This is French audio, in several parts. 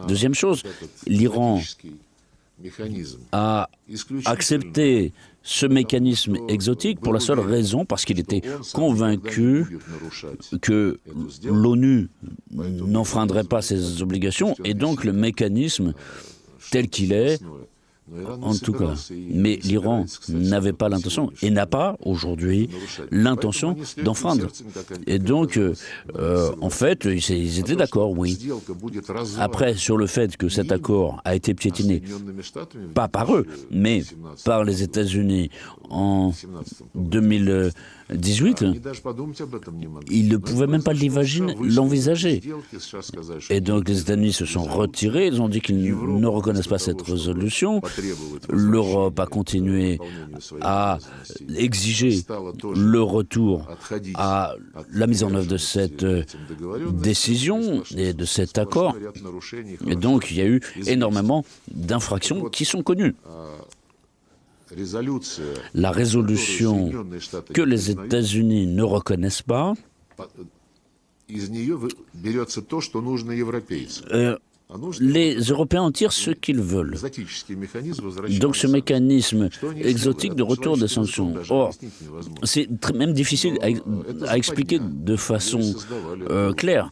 Deuxième chose, l'Iran a accepté ce mécanisme exotique pour la seule raison parce qu'il était convaincu que l'ONU n'enfreindrait pas ses obligations et donc le mécanisme tel qu'il est, en tout cas. Mais l'Iran n'avait pas l'intention et n'a pas aujourd'hui l'intention d'enfreindre. Et donc, en fait, ils étaient d'accord, oui. Après, sur le fait que cet accord a été piétiné, pas par eux, mais par les États-Unis en 2018, ils ne pouvaient même pas l'envisager. Et donc les États-Unis se sont retirés, ils ont dit qu'ils ne reconnaissent pas cette résolution. L'Europe a continué à exiger le retour à la mise en œuvre de cette décision et de cet accord. Et donc il y a eu énormément d'infractions qui sont connues. La résolution que les États-Unis ne reconnaissent pas, les Européens en tirent ce qu'ils veulent. Donc ce mécanisme exotique de retour des sanctions. Or, c'est même difficile à expliquer de façon claire.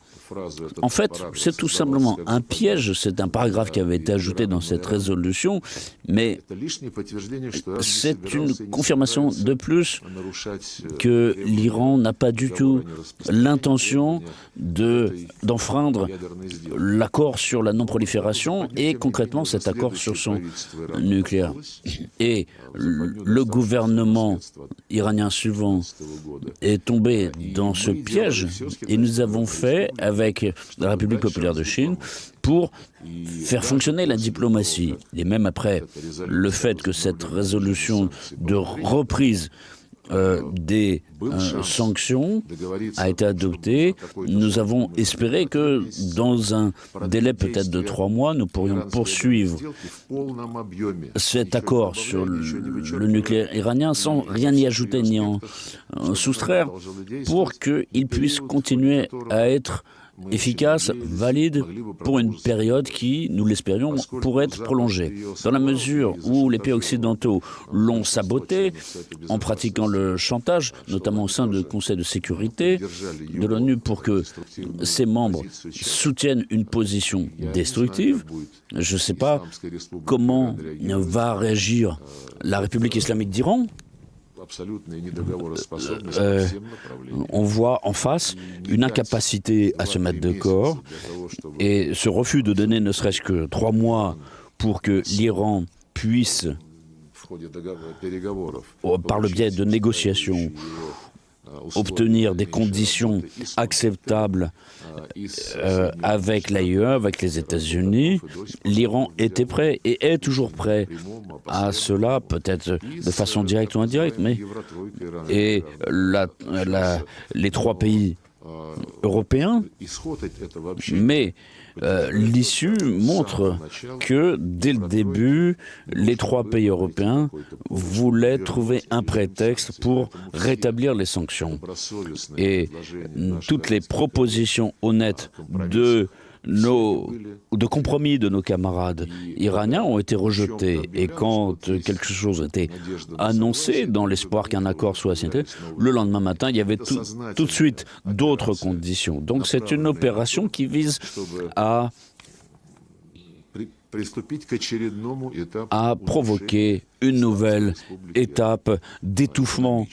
En fait, c'est tout simplement un piège, c'est un paragraphe qui avait été ajouté dans cette résolution, mais c'est une confirmation de plus que l'Iran n'a pas du tout l'intention d'enfreindre l'accord sur la non-prolifération et concrètement cet accord sur son nucléaire. Et le gouvernement iranien suivant est tombé dans ce piège et nous avons fait avec la République populaire de Chine pour faire fonctionner la diplomatie. Et même après le fait que cette résolution de reprise des sanctions a été adoptée, nous avons espéré que dans un délai peut-être de 3 mois, nous pourrions poursuivre cet accord sur le nucléaire iranien sans rien y ajouter ni en soustraire pour qu'il puisse continuer à être efficace, valide, pour une période qui, nous l'espérions, pourrait être prolongée. Dans la mesure où les pays occidentaux l'ont saboté en pratiquant le chantage, notamment au sein du Conseil de sécurité de l'ONU, pour que ses membres soutiennent une position destructive, je ne sais pas comment va réagir la République islamique d'Iran. On voit en face une incapacité à se mettre d'accord et ce refus de donner ne serait-ce que 3 mois pour que l'Iran puisse, par le biais de négociations, obtenir des conditions acceptables avec l'AIE, avec les États-Unis. L'Iran était prêt et est toujours prêt à cela, peut-être de façon directe ou indirecte, mais les 3 pays européens, mais l'issue montre que dès le début, les 3 pays européens voulaient trouver un prétexte pour rétablir les sanctions. Et toutes les propositions honnêtes de compromis de nos camarades iraniens ont été rejetés. Et quand quelque chose était annoncé dans l'espoir qu'un accord soit signé, le lendemain matin, il y avait tout de suite d'autres conditions. Donc c'est une opération qui vise à provoquer une nouvelle étape d'étouffement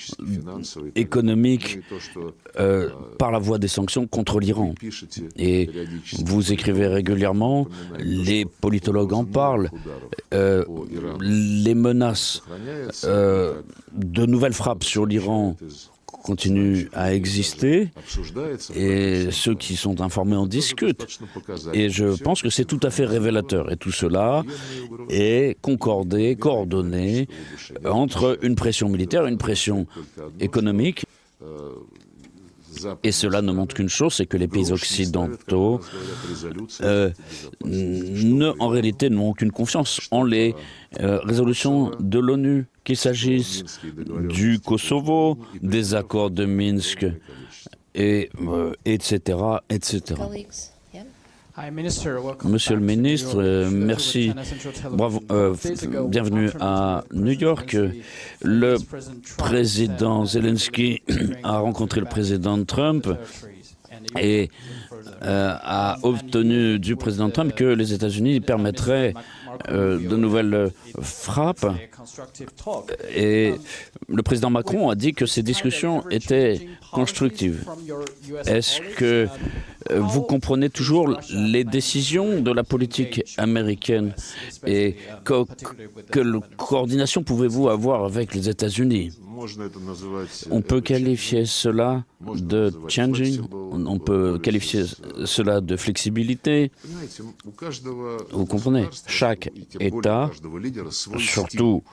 économique par la voie des sanctions contre l'Iran. Et vous écrivez régulièrement, les politologues en parlent, les menaces de nouvelles frappes sur l'Iran continuent à exister et ceux qui sont informés en discutent. Et je pense que c'est tout à fait révélateur. Et tout cela est concordé, coordonné entre une pression militaire et une pression économique. Et cela ne montre qu'une chose, c'est que les pays occidentaux, en réalité, n'ont aucune confiance en les résolutions de l'ONU, qu'il s'agisse du Kosovo, des accords de Minsk, etc., etc. Monsieur le ministre, merci. Bravo, bienvenue à New York. Le président Zelensky a rencontré le président Trump et a obtenu du président Trump que les États-Unis permettraient de nouvelles frappes. Et le président Macron a dit que ces discussions étaient constructives. Est-ce que vous comprenez toujours les décisions de la politique américaine et quelle coordination pouvez-vous avoir avec les États-Unis? On peut qualifier cela de changing, on peut qualifier cela de flexibilité. Vous comprenez, chaque État, surtout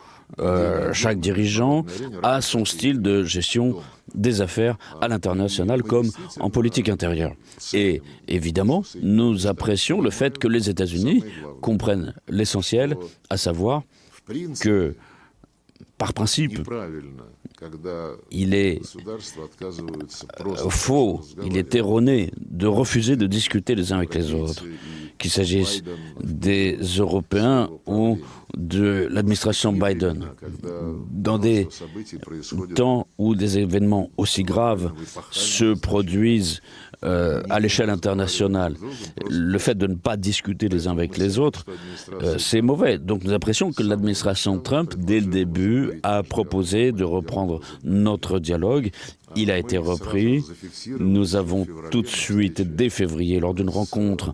chaque dirigeant, a son style de gestion des affaires à l'international comme en politique intérieure. Et évidemment, nous apprécions le fait que les États-Unis comprennent l'essentiel, à savoir que, par principe, il est faux, il est erroné de refuser de discuter les uns avec les autres, qu'il s'agisse des Européens ou de l'administration Biden. Dans des temps où des événements aussi graves se produisent à l'échelle internationale, le fait de ne pas discuter les uns avec les autres, c'est mauvais. Donc nous apprécions que l'administration Trump, dès le début, a proposé de reprendre notre dialogue. Il a été repris. Nous avons tout de suite, dès février, lors d'une rencontre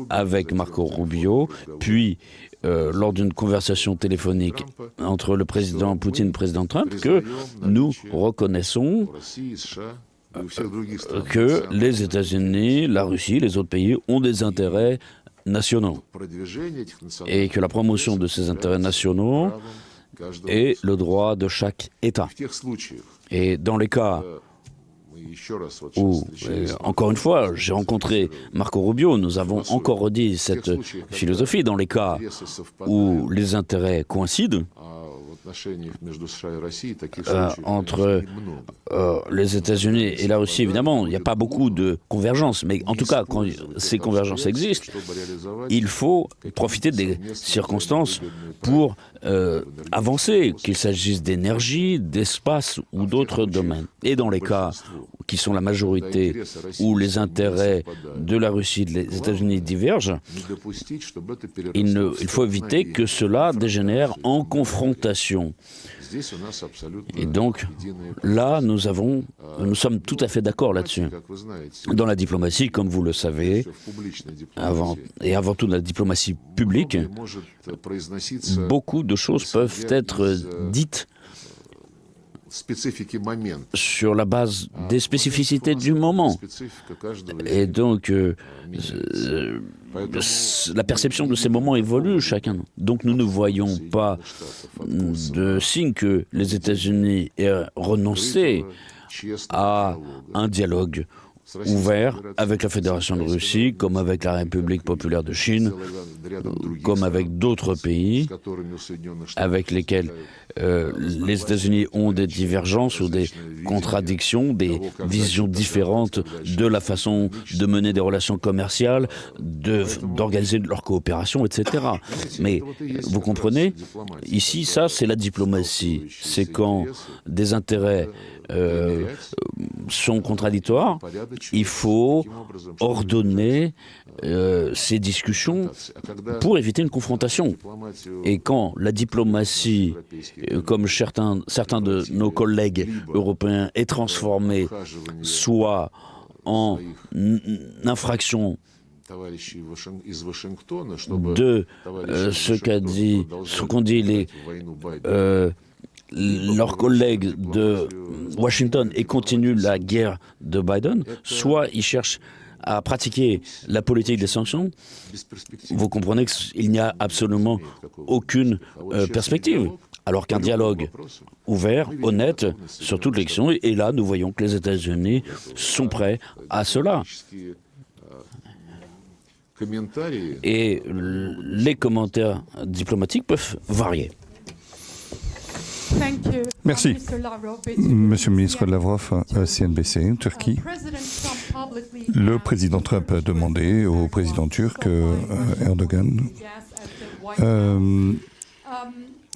avec Marco Rubio, puis lors d'une conversation téléphonique entre le président Poutine et le président Trump, que nous reconnaissons que les États-Unis, la Russie, les autres pays ont des intérêts nationaux et que la promotion de ces intérêts nationaux est le droit de chaque État. Et dans les cas où, encore une fois, j'ai rencontré Marco Rubio, nous avons encore redit cette philosophie. Dans les cas où les intérêts coïncident entre les États-Unis et la Russie, évidemment, il n'y a pas beaucoup de convergences, mais en tout cas, quand ces convergences existent, il faut profiter des circonstances pour avancer, qu'il s'agisse d'énergie, d'espace ou d'autres domaines. Et dans les cas qui sont la majorité, où les intérêts de la Russie et des États-Unis divergent, il faut éviter que cela dégénère en confrontation. Et donc, là, nous sommes tout à fait d'accord là-dessus. Dans la diplomatie, comme vous le savez, avant tout la diplomatie publique, beaucoup de choses peuvent être dites sur la base des spécificités du moment. Et donc, la perception de ces moments évolue chacun. Donc nous ne voyons pas de signe que les États-Unis aient renoncé à un dialogue ouvert avec la Fédération de Russie, comme avec la République populaire de Chine, comme avec d'autres pays avec lesquels les États-Unis ont des divergences ou des contradictions, des visions différentes de la façon de mener des relations commerciales, d'organiser leur coopération, etc. Mais vous comprenez, ici, ça, c'est la diplomatie. C'est quand des intérêts sont contradictoires, il faut ordonner ces discussions pour éviter une confrontation. Et quand la diplomatie, comme certains de nos collègues européens, est transformée soit en infraction de ce qu'ont dit leurs collègues de Washington et continuent la guerre de Biden, soit ils cherchent à pratiquer la politique des sanctions. Vous comprenez qu'il n'y a absolument aucune perspective. Alors qu'un dialogue ouvert, honnête, sur toutes les questions, et là nous voyons que les États-Unis sont prêts à cela. Et les commentaires diplomatiques peuvent varier. Merci. Monsieur le ministre Lavrov, CNBC, Turquie. Le président Trump a demandé au président turc Erdogan,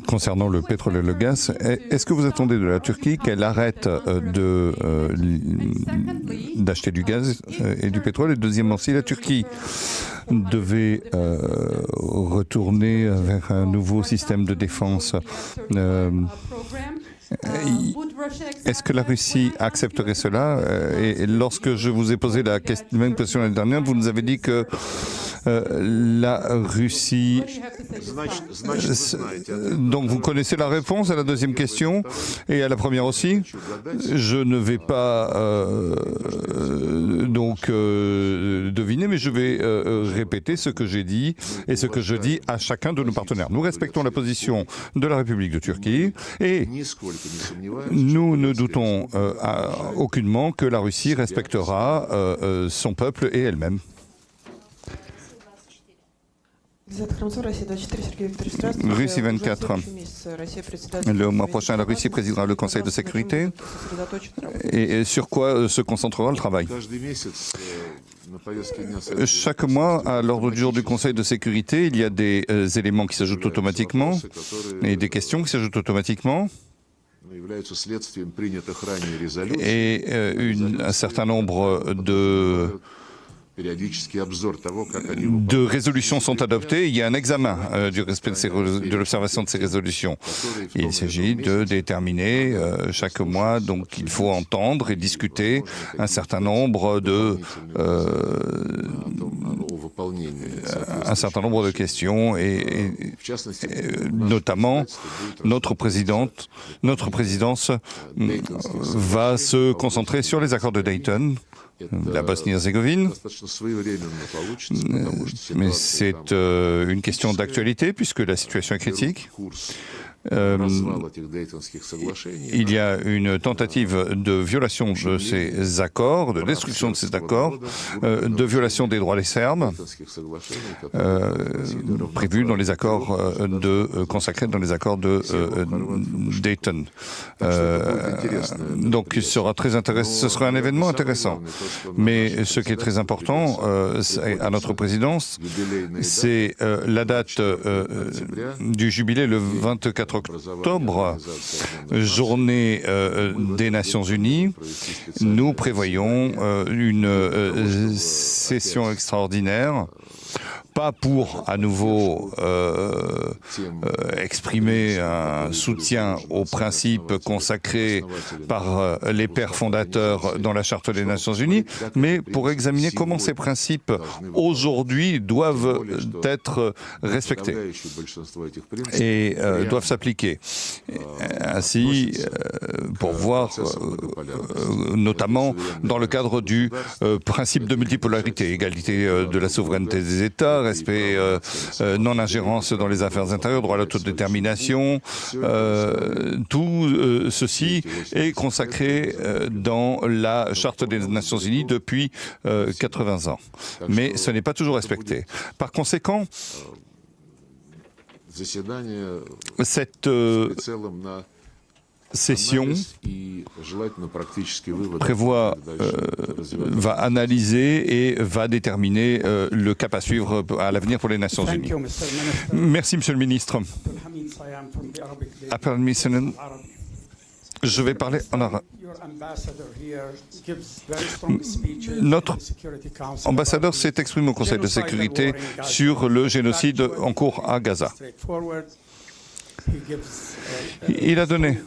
concernant le pétrole et le gaz, est-ce que vous attendez de la Turquie qu'elle arrête d'acheter du gaz et du pétrole? Et deuxièmement, si la Turquie devait retourner vers un nouveau système de défense, est-ce que la Russie accepterait cela? Et lorsque je vous ai posé la même question l'année dernière, vous nous avez dit que la Russie... Donc vous connaissez la réponse à la deuxième question et à la première aussi. Je ne vais pas deviner, mais je vais répéter ce que j'ai dit et ce que je dis à chacun de nos partenaires. Nous respectons la position de la République de Turquie et nous ne doutons aucunement que la Russie respectera son peuple et elle-même. Russie 24. Le mois prochain, la Russie présidera le Conseil de sécurité. Et sur quoi se concentrera le travail? Chaque mois, à l'ordre du jour du Conseil de sécurité, il y a des éléments qui s'ajoutent automatiquement et des questions qui s'ajoutent automatiquement. Et un certain nombre de résolutions sont adoptées. Il y a un examen du respect de l'observation de ces résolutions. Il s'agit de déterminer chaque mois, donc il faut entendre et discuter un certain nombre de questions et notamment notre présidence va se concentrer sur les accords de Dayton, la Bosnie-Herzégovine, mais c'est une question d'actualité puisque la situation est critique. Il y a une tentative de violation de ces accords, de destruction de ces accords, de violation des droits des Serbes, prévus dans les accords consacrés dans les accords de Dayton. Donc, ce sera très intéressant. Ce sera un événement intéressant. Mais ce qui est très important à notre présidence, c'est la date du jubilé le 24 octobre, journée des Nations Unies. Nous prévoyons une session extraordinaire, pas pour à nouveau exprimer un soutien aux principes consacrés par les pères fondateurs dans la Charte des Nations Unies, mais pour examiner comment ces principes aujourd'hui doivent être respectés et doivent s'appliquer. Ainsi, pour voir notamment dans le cadre du principe de multipolarité, égalité de la souveraineté des États, respect, non-ingérence dans les affaires intérieures, droit à l'autodétermination. Tout ceci est consacré dans la Charte des Nations Unies depuis 80 ans. Mais ce n'est pas toujours respecté. Par conséquent, cette session va analyser et va déterminer le cap à suivre à l'avenir pour les Nations Unies. Merci, Monsieur le Ministre. Je vais parler en arabe. Notre ambassadeur s'est exprimé au Conseil de sécurité sur le génocide en cours à Gaza. Il a donné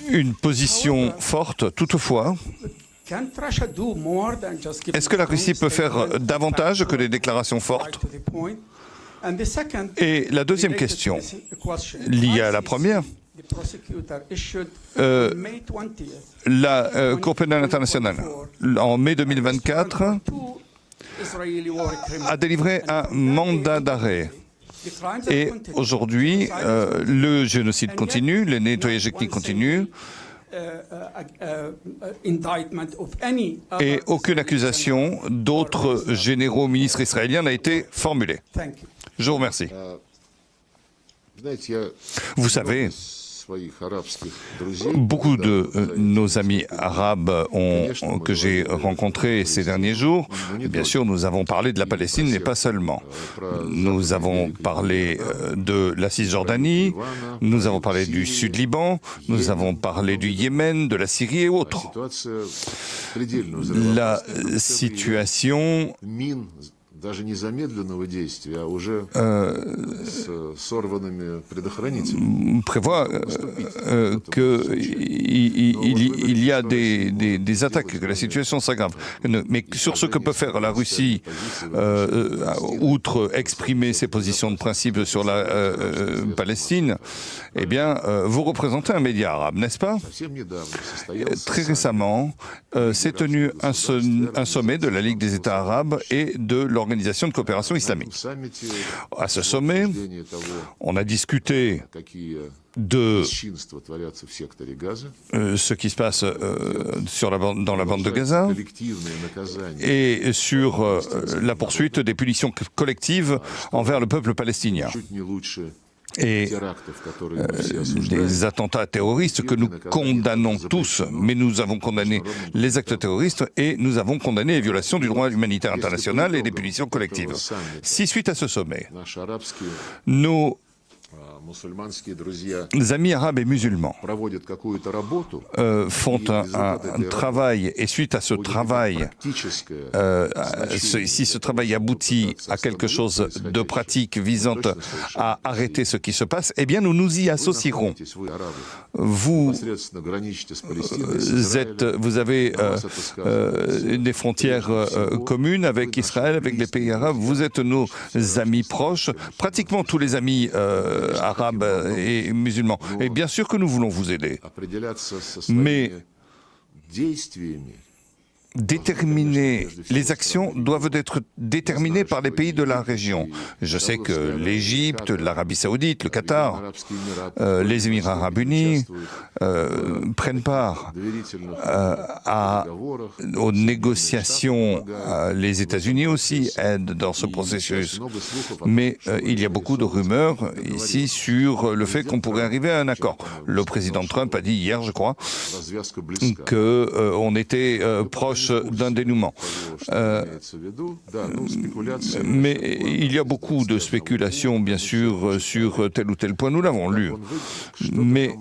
une position forte, toutefois. Est-ce que la Russie peut faire davantage que des déclarations fortes? Et la deuxième question, liée à la première, la Cour pénale internationale, en mai 2024, a délivré un mandat d'arrêt. Et aujourd'hui, le génocide continue, le nettoyage ethnique continue, et aucune accusation d'autres généraux ministres israéliens n'a été formulée. Je vous remercie. Vous savez, Beaucoup de nos amis arabes que j'ai rencontrés ces derniers jours, bien sûr, nous avons parlé de la Palestine, mais pas seulement. Nous avons parlé de la Cisjordanie, nous avons parlé du Sud-Liban, nous avons parlé du Yémen, de la Syrie et autres. La situation prévoit qu'il y a des attaques, que la situation s'aggrave. Mais sur ce que peut faire la Russie, outre exprimer ses positions de principe sur la Palestine, eh bien, vous représentez un média arabe, n'est-ce pas? Très récemment, s'est tenu un sommet de la Ligue des États arabes et de l'Organisation de coopération islamique. À ce sommet, on a discuté de ce qui se passe dans la bande de Gaza et sur la poursuite des punitions collectives envers le peuple palestinien. Et des attentats terroristes que nous condamnons tous, mais nous avons condamné les actes terroristes et nous avons condamné les violations du droit humanitaire international et des punitions collectives. Si, suite à ce sommet, nos amis arabes et musulmans font un travail, et suite à ce travail, si ce travail aboutit à quelque chose de pratique visant à arrêter ce qui se passe, eh bien nous nous y associerons. Vous avez des frontières communes avec Israël, avec les pays arabes, vous êtes nos amis proches, pratiquement tous les amis arabes et musulmans. Et bien sûr que nous voulons vous aider. Mais les actions doivent être déterminées par les pays de la région. Je sais que l'Égypte, l'Arabie Saoudite, le Qatar, les Émirats Arabes Unis prennent part aux négociations. Les États-Unis aussi aident dans ce processus. Mais il y a beaucoup de rumeurs ici sur le fait qu'on pourrait arriver à un accord. Le président Trump a dit hier, je crois, qu'on était proche d'un dénouement. Mais il y a beaucoup de spéculations, bien sûr, sur tel ou tel point. Nous l'avons lu. Mais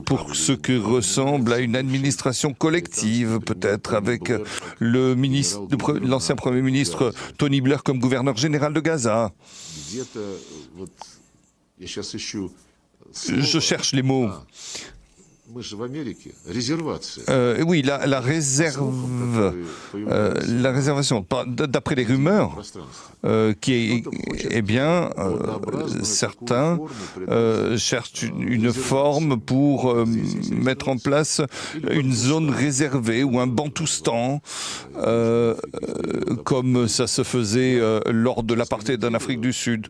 pour ce qui ressemble à une administration collective, peut-être, avec l'ancien Premier ministre Tony Blair comme gouverneur général de Gaza. Je cherche les mots. Oui, la réservation. D'après les rumeurs, certains cherchent une forme pour mettre en place une zone réservée ou un Bantoustan, comme ça se faisait lors de l'apartheid en Afrique du Sud.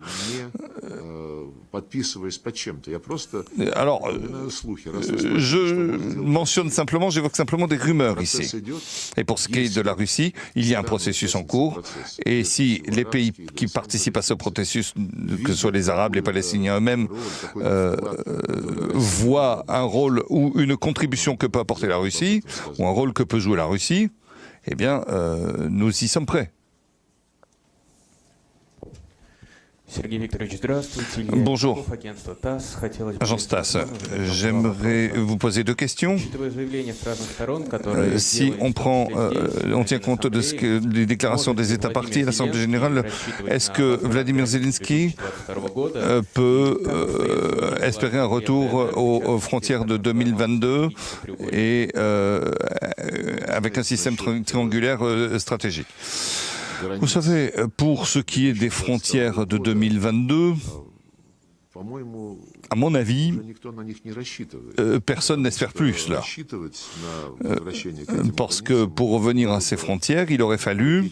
Alors, je mentionne simplement, j'évoque simplement des rumeurs ici. Et pour ce qui est de la Russie, il y a un processus en cours. Et si les pays qui participent à ce processus, que ce soit les Arabes, les Palestiniens eux-mêmes, voient un rôle ou une contribution que peut apporter la Russie, ou un rôle que peut jouer la Russie, eh bien, nous y sommes prêts. Bonjour, agence TASS. J'aimerais vous poser deux questions. Si on tient compte des déclarations des États partis à l'Assemblée générale, est-ce que Vladimir Zelensky peut espérer un retour aux frontières de 2022 et avec un système triangulaire stratégique? Vous savez, pour ce qui est des frontières de 2022, à mon avis, personne n'espère plus cela. Parce que pour revenir à ces frontières, il aurait fallu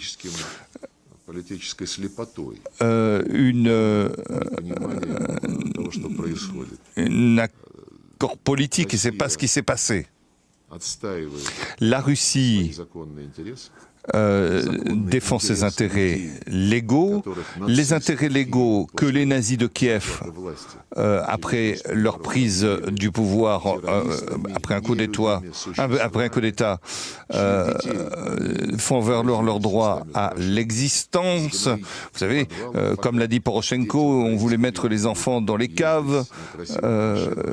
un accord politique, et ce n'est pas ce qui s'est passé. La Russie défend ses intérêts légaux, les intérêts légaux que les nazis de Kiev, après leur prise du pouvoir, après un coup d'État, font valoir leur droit à l'existence. Vous savez, comme l'a dit Poroshenko, on voulait mettre les enfants dans les caves,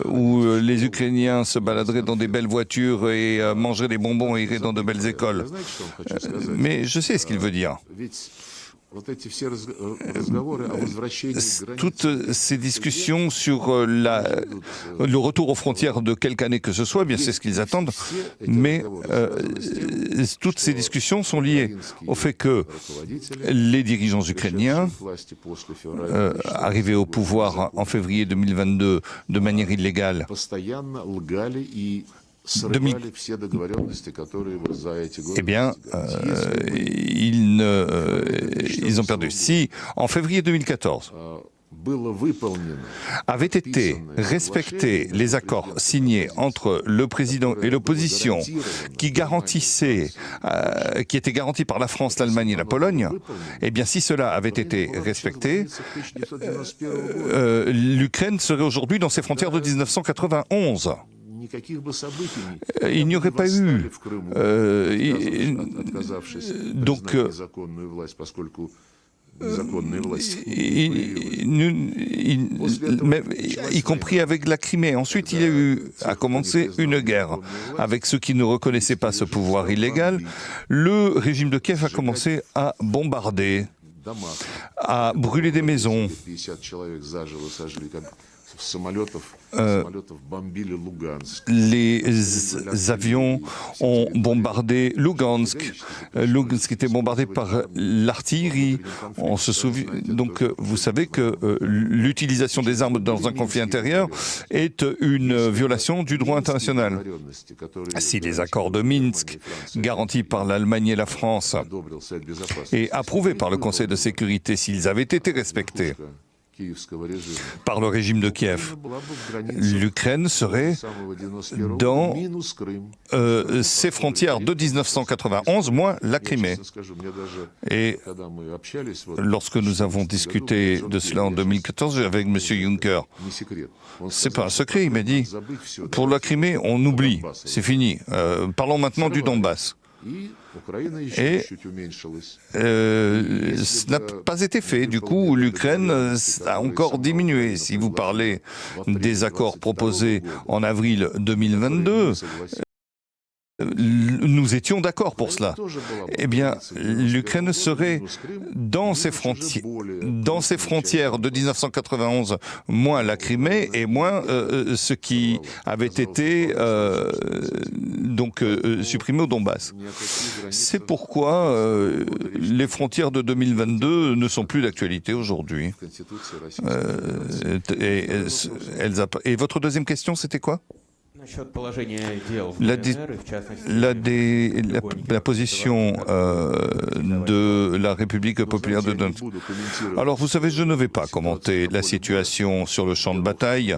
où les Ukrainiens se baladeraient dans des belles voitures et mangeraient des bonbons et iraient dans de belles écoles. Mais je sais ce qu'il veut dire. Toutes ces discussions sur le retour aux frontières de quelque année que ce soit, bien c'est ce qu'ils attendent, mais toutes ces discussions sont liées au fait que les dirigeants ukrainiens, arrivés au pouvoir en février 2022 de manière illégale, eh bien, ils ont perdu. Si, en février 2014, avaient été respectés les accords signés entre le président et l'opposition qui étaient garantis par la France, l'Allemagne et la Pologne, eh bien si cela avait été respecté, l'Ukraine serait aujourd'hui dans ses frontières de 1991. Il n'y aurait pas eu y compris avec la Crimée. Ensuite, a commencé une guerre avec ceux qui ne reconnaissaient pas ce pouvoir illégal. Le régime de Kiev a commencé à bombarder, à brûler des maisons. Les avions ont bombardé Lugansk. Lugansk était bombardé par l'artillerie. On se souvient. Donc, vous savez que l'utilisation des armes dans un conflit intérieur est une violation du droit international. Si les accords de Minsk, garantis par l'Allemagne et la France, et approuvés par le Conseil de sécurité, s'ils avaient été respectés par le régime de Kiev, l'Ukraine serait dans ses frontières de 1991, moins la Crimée. Et lorsque nous avons discuté de cela en 2014 avec M. Juncker, c'est pas un secret, il m'a dit, pour la Crimée, on oublie, c'est fini. Parlons maintenant du Donbass. Et ce n'a pas été fait. Du coup, l'Ukraine a encore diminué. Si vous parlez des accords proposés en avril 2022, nous étions d'accord pour cela. Eh bien, l'Ukraine serait dans ses frontières de 1991, moins la Crimée et moins ce qui avait été supprimé au Donbass. C'est pourquoi les frontières de 2022 ne sont plus d'actualité aujourd'hui. Et votre deuxième question, c'était quoi ? La position de la République populaire de Donetsk. Alors, vous savez, je ne vais pas commenter la situation sur le champ de bataille.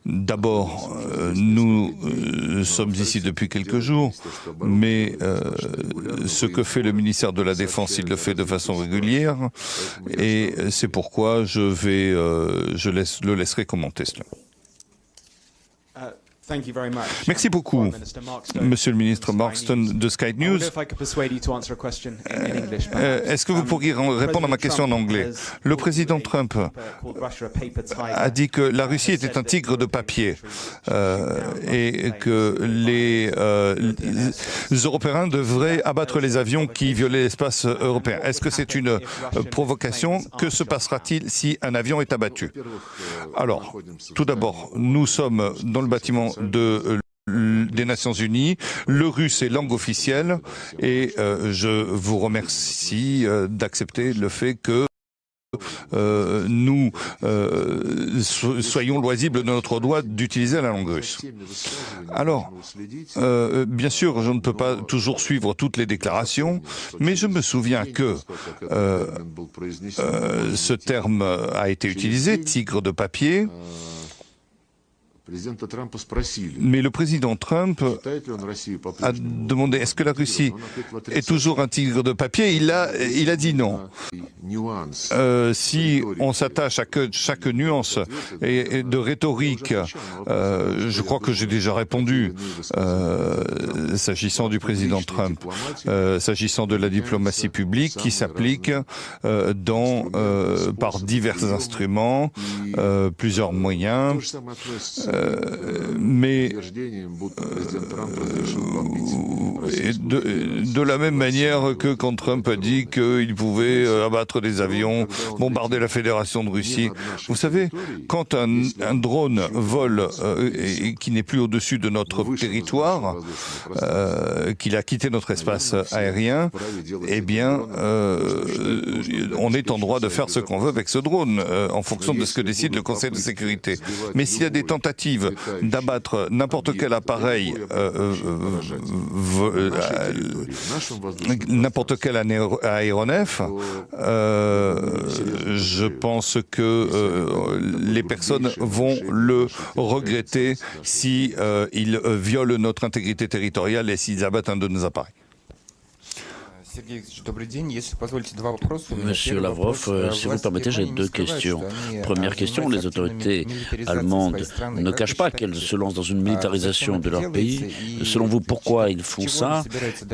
D'abord, nous sommes ici depuis quelques jours, mais ce que fait le ministère de la Défense, il le fait de façon régulière, et c'est pourquoi je le laisserai commenter cela. Merci beaucoup, Monsieur le ministre Marston de Sky News. Est-ce que vous pourriez répondre à ma question en anglais? Le président Trump a dit que la Russie était un tigre de papier et que les Européens devraient abattre les avions qui violaient l'espace européen. Est-ce que c'est une provocation? Que se passera-t-il si un avion est abattu? Alors, tout d'abord, nous sommes dans le bâtiment des Nations Unies. Le russe est langue officielle et je vous remercie d'accepter le fait que nous soyons loisibles de notre droit d'utiliser la langue russe. Alors, bien sûr, je ne peux pas toujours suivre toutes les déclarations, mais je me souviens que ce terme a été utilisé, tigre de papier. Mais le président Trump a demandé est-ce que la Russie est toujours un tigre de papier. Il a dit non. Si on s'attache à chaque nuance et de rhétorique, je crois que j'ai déjà répondu s'agissant du président Trump, s'agissant de la diplomatie publique qui s'applique par divers instruments, plusieurs moyens. Mais de la même manière que quand Trump a dit qu'il pouvait abattre des avions, bombarder la Fédération de Russie. Vous savez, quand un drone vole et qui n'est plus au-dessus de notre territoire, qu'il a quitté notre espace aérien, eh bien, on est en droit de faire ce qu'on veut avec ce drone, en fonction de ce que décide le Conseil de sécurité. Mais s'il y a des tentatives d'abattre n'importe quel appareil, n'importe quel aéronef, je pense que les personnes vont le regretter si ils violent notre intégrité territoriale et s'ils abattent un de nos appareils. Monsieur Lavrov, si vous le permettez, j'ai deux questions. Première question, les autorités allemandes ne cachent pas qu'elles se lancent dans une militarisation de leur pays. Selon vous, pourquoi ils font ça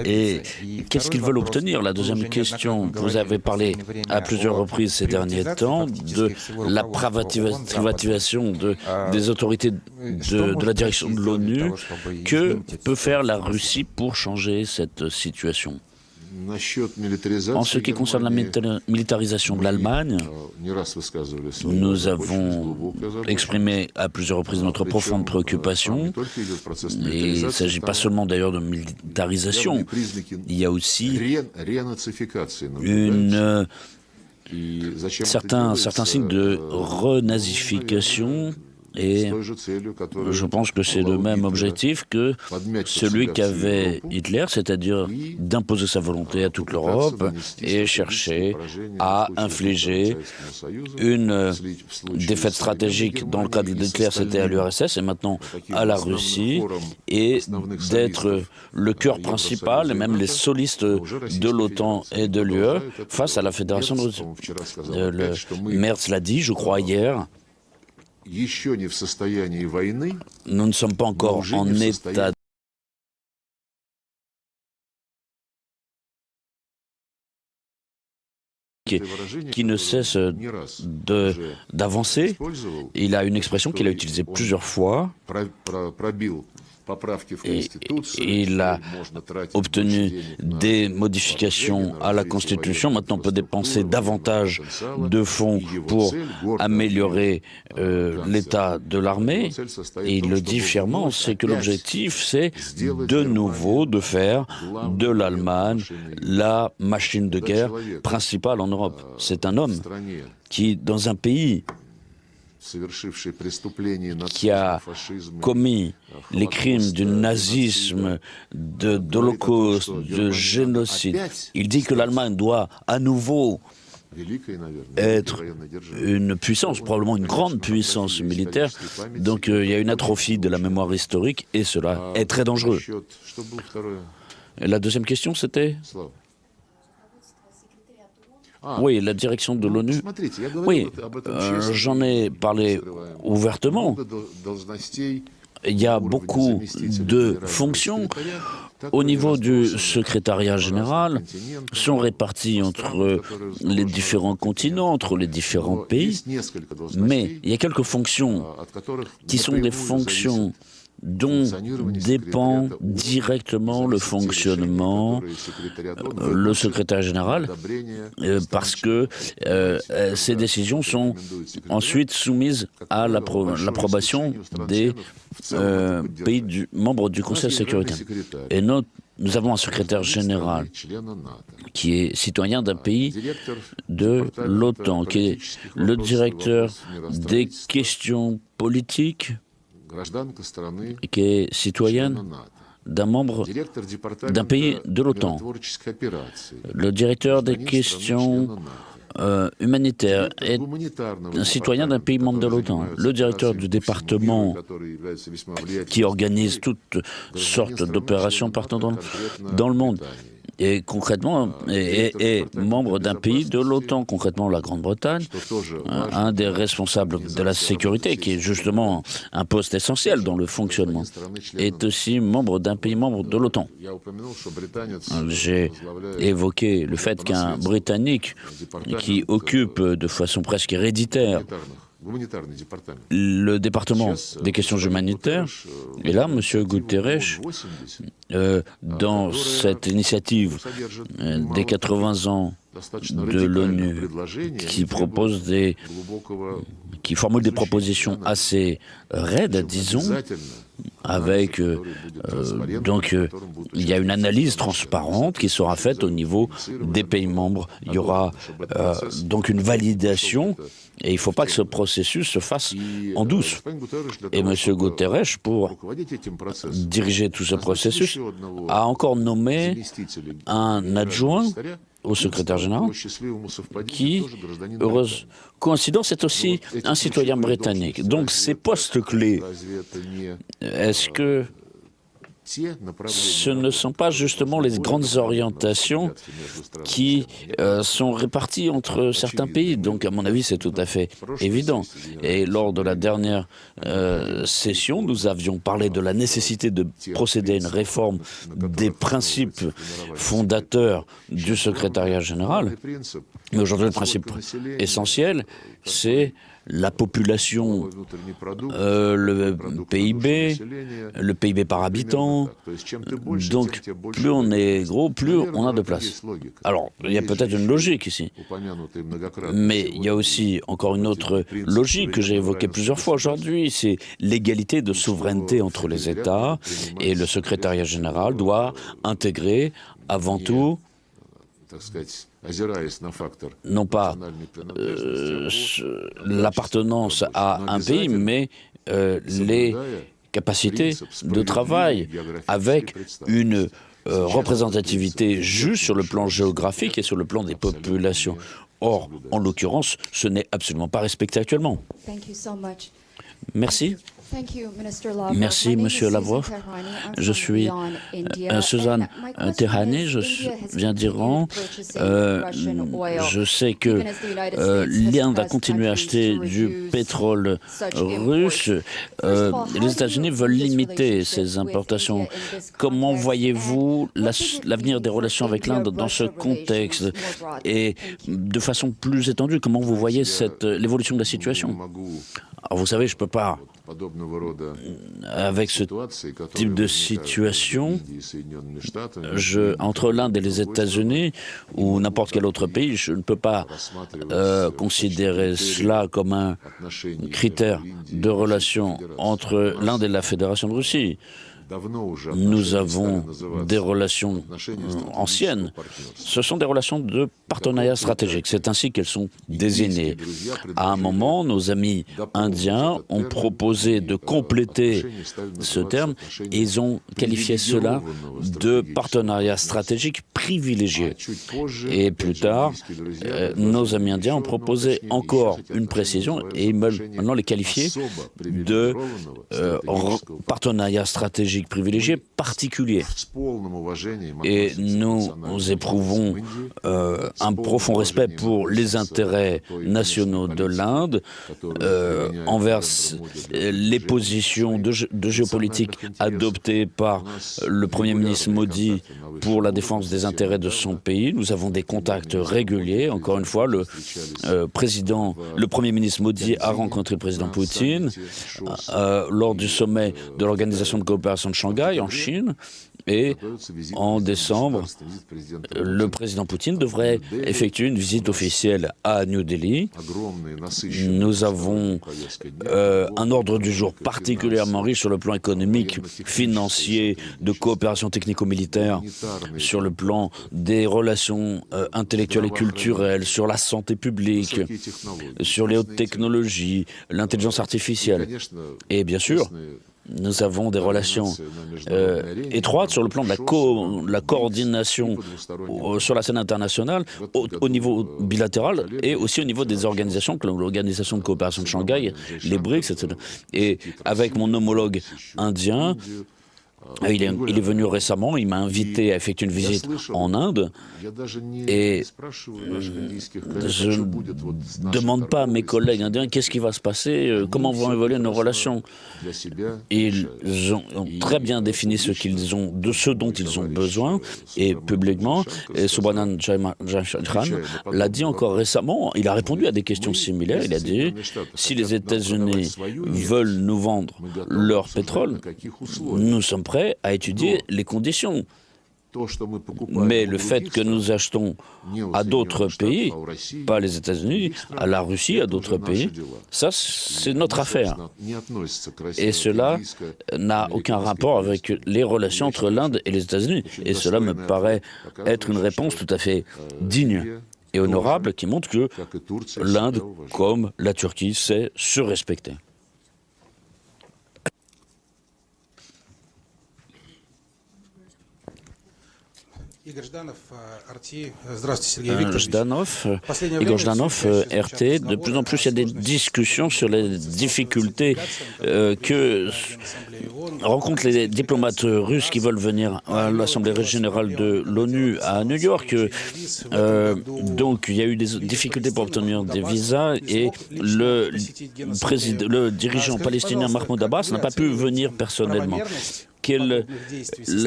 et qu'est-ce qu'ils veulent obtenir? La deuxième question, vous avez parlé à plusieurs reprises ces derniers temps de la privatisation des autorités de la direction de l'ONU. Que peut faire la Russie pour changer cette situation? En ce qui concerne la militarisation de l'Allemagne, nous avons exprimé à plusieurs reprises notre profonde préoccupation. Et il ne s'agit pas seulement d'ailleurs de militarisation, il y a aussi certains signes de renazification. Et je pense que c'est le même objectif que celui qu'avait Hitler, c'est-à-dire d'imposer sa volonté à toute l'Europe et chercher à infliger une défaite stratégique. Dans le cas d'Hitler, c'était à l'URSS et maintenant à la Russie, et d'être le cœur principal et même les solistes de l'OTAN et de l'UE face à la Fédération de Russie. Merz l'a dit, je crois, hier. Nous ne sommes pas encore en état qui ne cesse d'avancer. Il a une expression qu'il a utilisée plusieurs fois. Et il a obtenu des modifications à la Constitution. Maintenant, on peut dépenser davantage de fonds pour améliorer l'état de l'armée. Et il le dit fièrement, c'est que l'objectif, c'est de nouveau de faire de l'Allemagne la machine de guerre principale en Europe. C'est un homme qui, dans un pays qui a commis les crimes du nazisme, de l'Holocauste, de génocide. Il dit que l'Allemagne doit à nouveau être une puissance, probablement une grande puissance militaire. Donc il y a une atrophie de la mémoire historique et cela est très dangereux. Et la deuxième question, c'était ? Oui, la direction de l'ONU. Oui, j'en ai parlé ouvertement. Il y a beaucoup de fonctions au niveau du secrétariat général, sont réparties entre les différents continents, entre les différents pays. Mais il y a quelques fonctions qui sont des fonctions dont dépend directement le fonctionnement, le secrétaire général, parce que ces décisions sont ensuite soumises à l'approbation des pays membres du Conseil de sécurité. Et nous avons un secrétaire général qui est citoyen d'un pays de l'OTAN, qui est le directeur des questions politiques, qui est citoyenne d'un pays de l'OTAN, le directeur des questions humanitaire est un citoyen d'un pays membre de l'OTAN. Le directeur du département qui organise toutes sortes d'opérations partout dans le monde et concrètement est membre d'un pays de l'OTAN, concrètement la Grande-Bretagne, un des responsables de la sécurité, qui est justement un poste essentiel dans le fonctionnement, est aussi membre d'un pays membre de l'OTAN. J'ai évoqué le fait qu'un Britannique qui occupe de façon presque héréditaire le département des questions humanitaires. Et là, M. Guterres, dans cette initiative des 80 ans de l'ONU, qui formule des propositions assez raides, disons, avec donc il y a une analyse transparente qui sera faite au niveau des pays membres. Il y aura donc une validation et il ne faut pas que ce processus se fasse en douce. Et M. Guterres, pour diriger tout ce processus, a encore nommé un adjoint au secrétaire général, qui, heureuse coïncidence, est aussi un citoyen britannique. Donc ces postes clés, est-ce que ce ne sont pas justement les grandes orientations qui sont réparties entre certains pays? Donc à mon avis, c'est tout à fait évident. Et lors de la dernière session, nous avions parlé de la nécessité de procéder à une réforme des principes fondateurs du secrétariat général. Mais aujourd'hui, le principe essentiel, c'est la population, le PIB par habitant. Donc, plus on est gros, plus on a de place. Alors, il y a peut-être une logique ici. Mais il y a aussi encore une autre logique que j'ai évoquée plusieurs fois aujourd'hui, c'est l'égalité de souveraineté entre les États. Et le secrétariat général doit intégrer avant tout non pas l'appartenance à un pays, mais les capacités de travail avec une représentativité juste sur le plan géographique et sur le plan des populations. Or, en l'occurrence, ce n'est absolument pas respecté actuellement. Merci. Merci, Monsieur Lavrov. Je suis Suzanne Tehrani, je viens d'Iran. Je sais que l'Inde a continué à acheter du pétrole russe. Les États-Unis veulent limiter ces importations. Comment voyez-vous l'avenir des relations avec l'Inde dans ce contexte? Et de façon plus étendue, comment vous voyez l'évolution de la situation? Alors, vous savez, je ne peux pas, avec ce type de situation, entre l'Inde et les États-Unis ou n'importe quel autre pays, je ne peux pas considérer cela comme un critère de relation entre l'Inde et la Fédération de Russie. Nous avons des relations anciennes. Ce sont des relations de partenariat stratégique. C'est ainsi qu'elles sont désignées. À un moment, nos amis indiens ont proposé de compléter ce terme et ils ont qualifié cela de partenariat stratégique privilégié. Et plus tard, nos amis indiens ont proposé encore une précision et ils veulent maintenant les qualifier de partenariat stratégique privilégié particulier. Et nous éprouvons un profond respect pour les intérêts nationaux de l'Inde envers les positions de géopolitique adoptées par le Premier ministre Modi pour la défense des intérêts de son pays. Nous avons des contacts réguliers. Encore une fois, le Premier ministre Modi a rencontré le président Poutine lors du sommet de l'Organisation de coopération de Shanghai en Chine. Et en décembre, le président Poutine devrait effectuer une visite officielle à New Delhi. Nous avons un ordre du jour particulièrement riche sur le plan économique, financier, de coopération technico-militaire, sur le plan des relations intellectuelles et culturelles, sur la santé publique, sur les hautes technologies, l'intelligence artificielle. Et bien sûr, Nous avons des relations étroites sur le plan de la coordination sur la scène internationale, au niveau bilatéral et aussi au niveau des organisations, comme l'Organisation de coopération de Shanghai, les BRICS, etc. Et avec mon homologue indien, il est venu récemment, il m'a invité à effectuer une visite en Inde et je ne demande pas à mes collègues indiens qu'est-ce qui va se passer, comment vont évoluer nos relations. Ils ont très bien défini de ce dont ils ont besoin et publiquement, et Subhanan Jayashankar l'a dit encore récemment, il a répondu à des questions similaires, il a dit si les États-Unis veulent nous vendre leur pétrole, nous sommes prêts à étudier les conditions. Mais le fait que nous achetons à d'autres pays, pas les États-Unis, à la Russie, à d'autres pays, ça c'est notre affaire. Et cela n'a aucun rapport avec les relations entre l'Inde et les États-Unis. Et cela me paraît être une réponse tout à fait digne et honorable qui montre que l'Inde, comme la Turquie, sait se respecter. Igor Jdanov, RT. De plus en plus, il y a des discussions sur les difficultés que rencontrent les diplomates russes qui veulent venir à l'Assemblée générale de l'ONU à New York. Donc, il y a eu des difficultés pour obtenir des visas et le dirigeant palestinien Mahmoud Abbas n'a pas pu venir personnellement. Quelle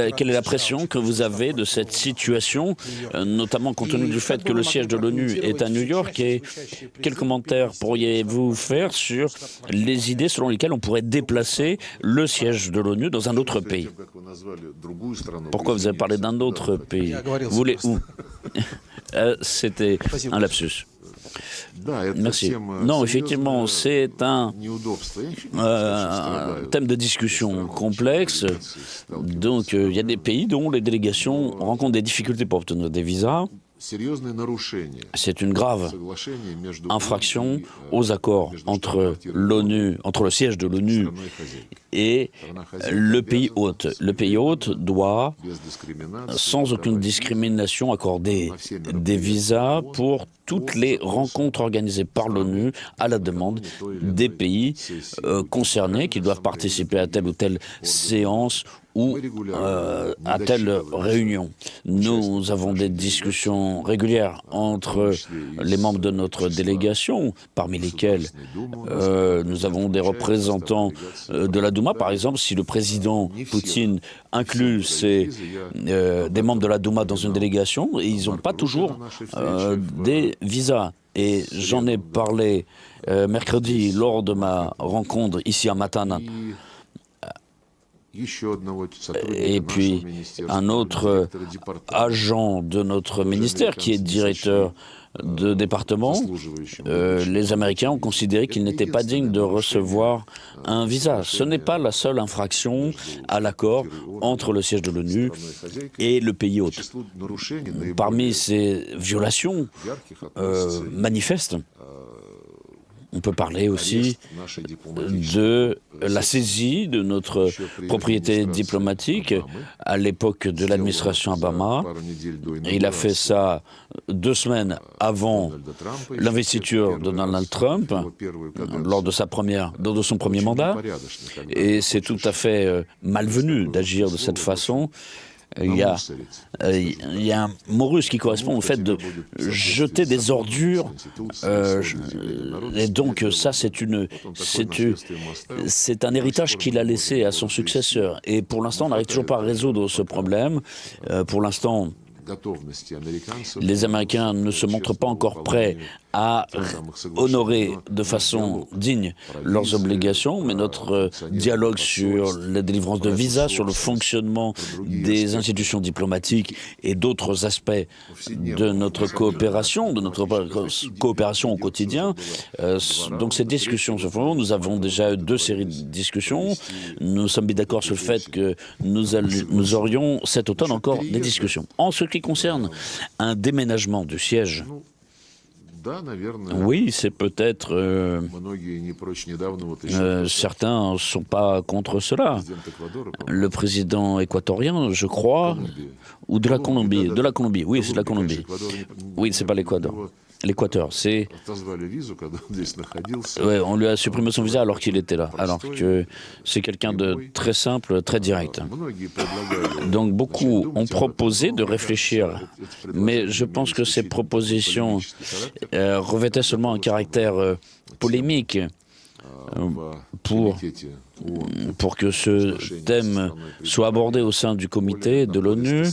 est la pression que vous avez de cette situation, notamment compte tenu du fait que le siège de l'ONU est à New York, et quels commentaires pourriez-vous faire sur les idées selon lesquelles on pourrait déplacer le siège de l'ONU dans un autre pays? Pourquoi vous avez parlé d'un autre pays? Vous voulez où? C'était un lapsus. Merci. Non, effectivement, c'est un thème de discussion complexe. Donc, il y a des pays dont les délégations rencontrent des difficultés pour obtenir des visas. C'est une grave infraction aux accords entre l'ONU, entre le siège de l'ONU et le pays hôte. Le pays hôte doit, sans aucune discrimination, accorder des visas pour toutes les rencontres organisées par l'ONU à la demande des pays concernés qui doivent participer à telle ou telle séance ou à telle réunion. Nous avons des discussions régulières entre les membres de notre délégation, parmi lesquels nous avons des représentants de la Douma. Par exemple, si le président Poutine inclut des membres de la Douma dans une délégation, ils n'ont pas toujours des visas. Et j'en ai parlé mercredi lors de ma rencontre ici à Matana. Et puis un autre agent de notre ministère qui est directeur de département, les Américains ont considéré qu'il n'était pas digne de recevoir un visa. Ce n'est pas la seule infraction à l'accord entre le siège de l'ONU et le pays hôte. Parmi ces violations manifestes, on peut parler aussi de la saisie de notre propriété diplomatique à l'époque de l'administration Obama. Il a fait ça 2 semaines avant l'investiture de Donald Trump, lors de son premier mandat. Et c'est tout à fait malvenu d'agir de cette façon. Il y a un mot russe qui correspond au fait de jeter des ordures, et donc ça c'est un héritage qu'il a laissé à son successeur. Et pour l'instant, on n'arrive toujours pas à résoudre ce problème. Pour l'instant, les Américains ne se montrent pas encore prêts à honorer de façon digne leurs obligations, mais notre dialogue sur la délivrance de visas, sur le fonctionnement des institutions diplomatiques et d'autres aspects de notre coopération, au quotidien. Donc ces discussions se font. Nous avons déjà 2 séries de discussions. Nous sommes bien d'accord sur le fait que nous aurions cet automne encore des discussions. En ce qui concerne un déménagement du siège Oui, c'est peut-être... certains ne sont pas contre cela. Le président équatorien, je crois, ou de la Colombie. De la Colombie, oui, c'est de la Colombie. Oui, c'est pas l'Équateur. L'Équateur, c'est... Ouais, on lui a supprimé son visa alors qu'il était là, alors que c'est quelqu'un de très simple, très direct. Donc beaucoup ont proposé de réfléchir, mais je pense que ces propositions revêtaient seulement un caractère polémique pour que ce thème soit abordé au sein du comité de l'ONU,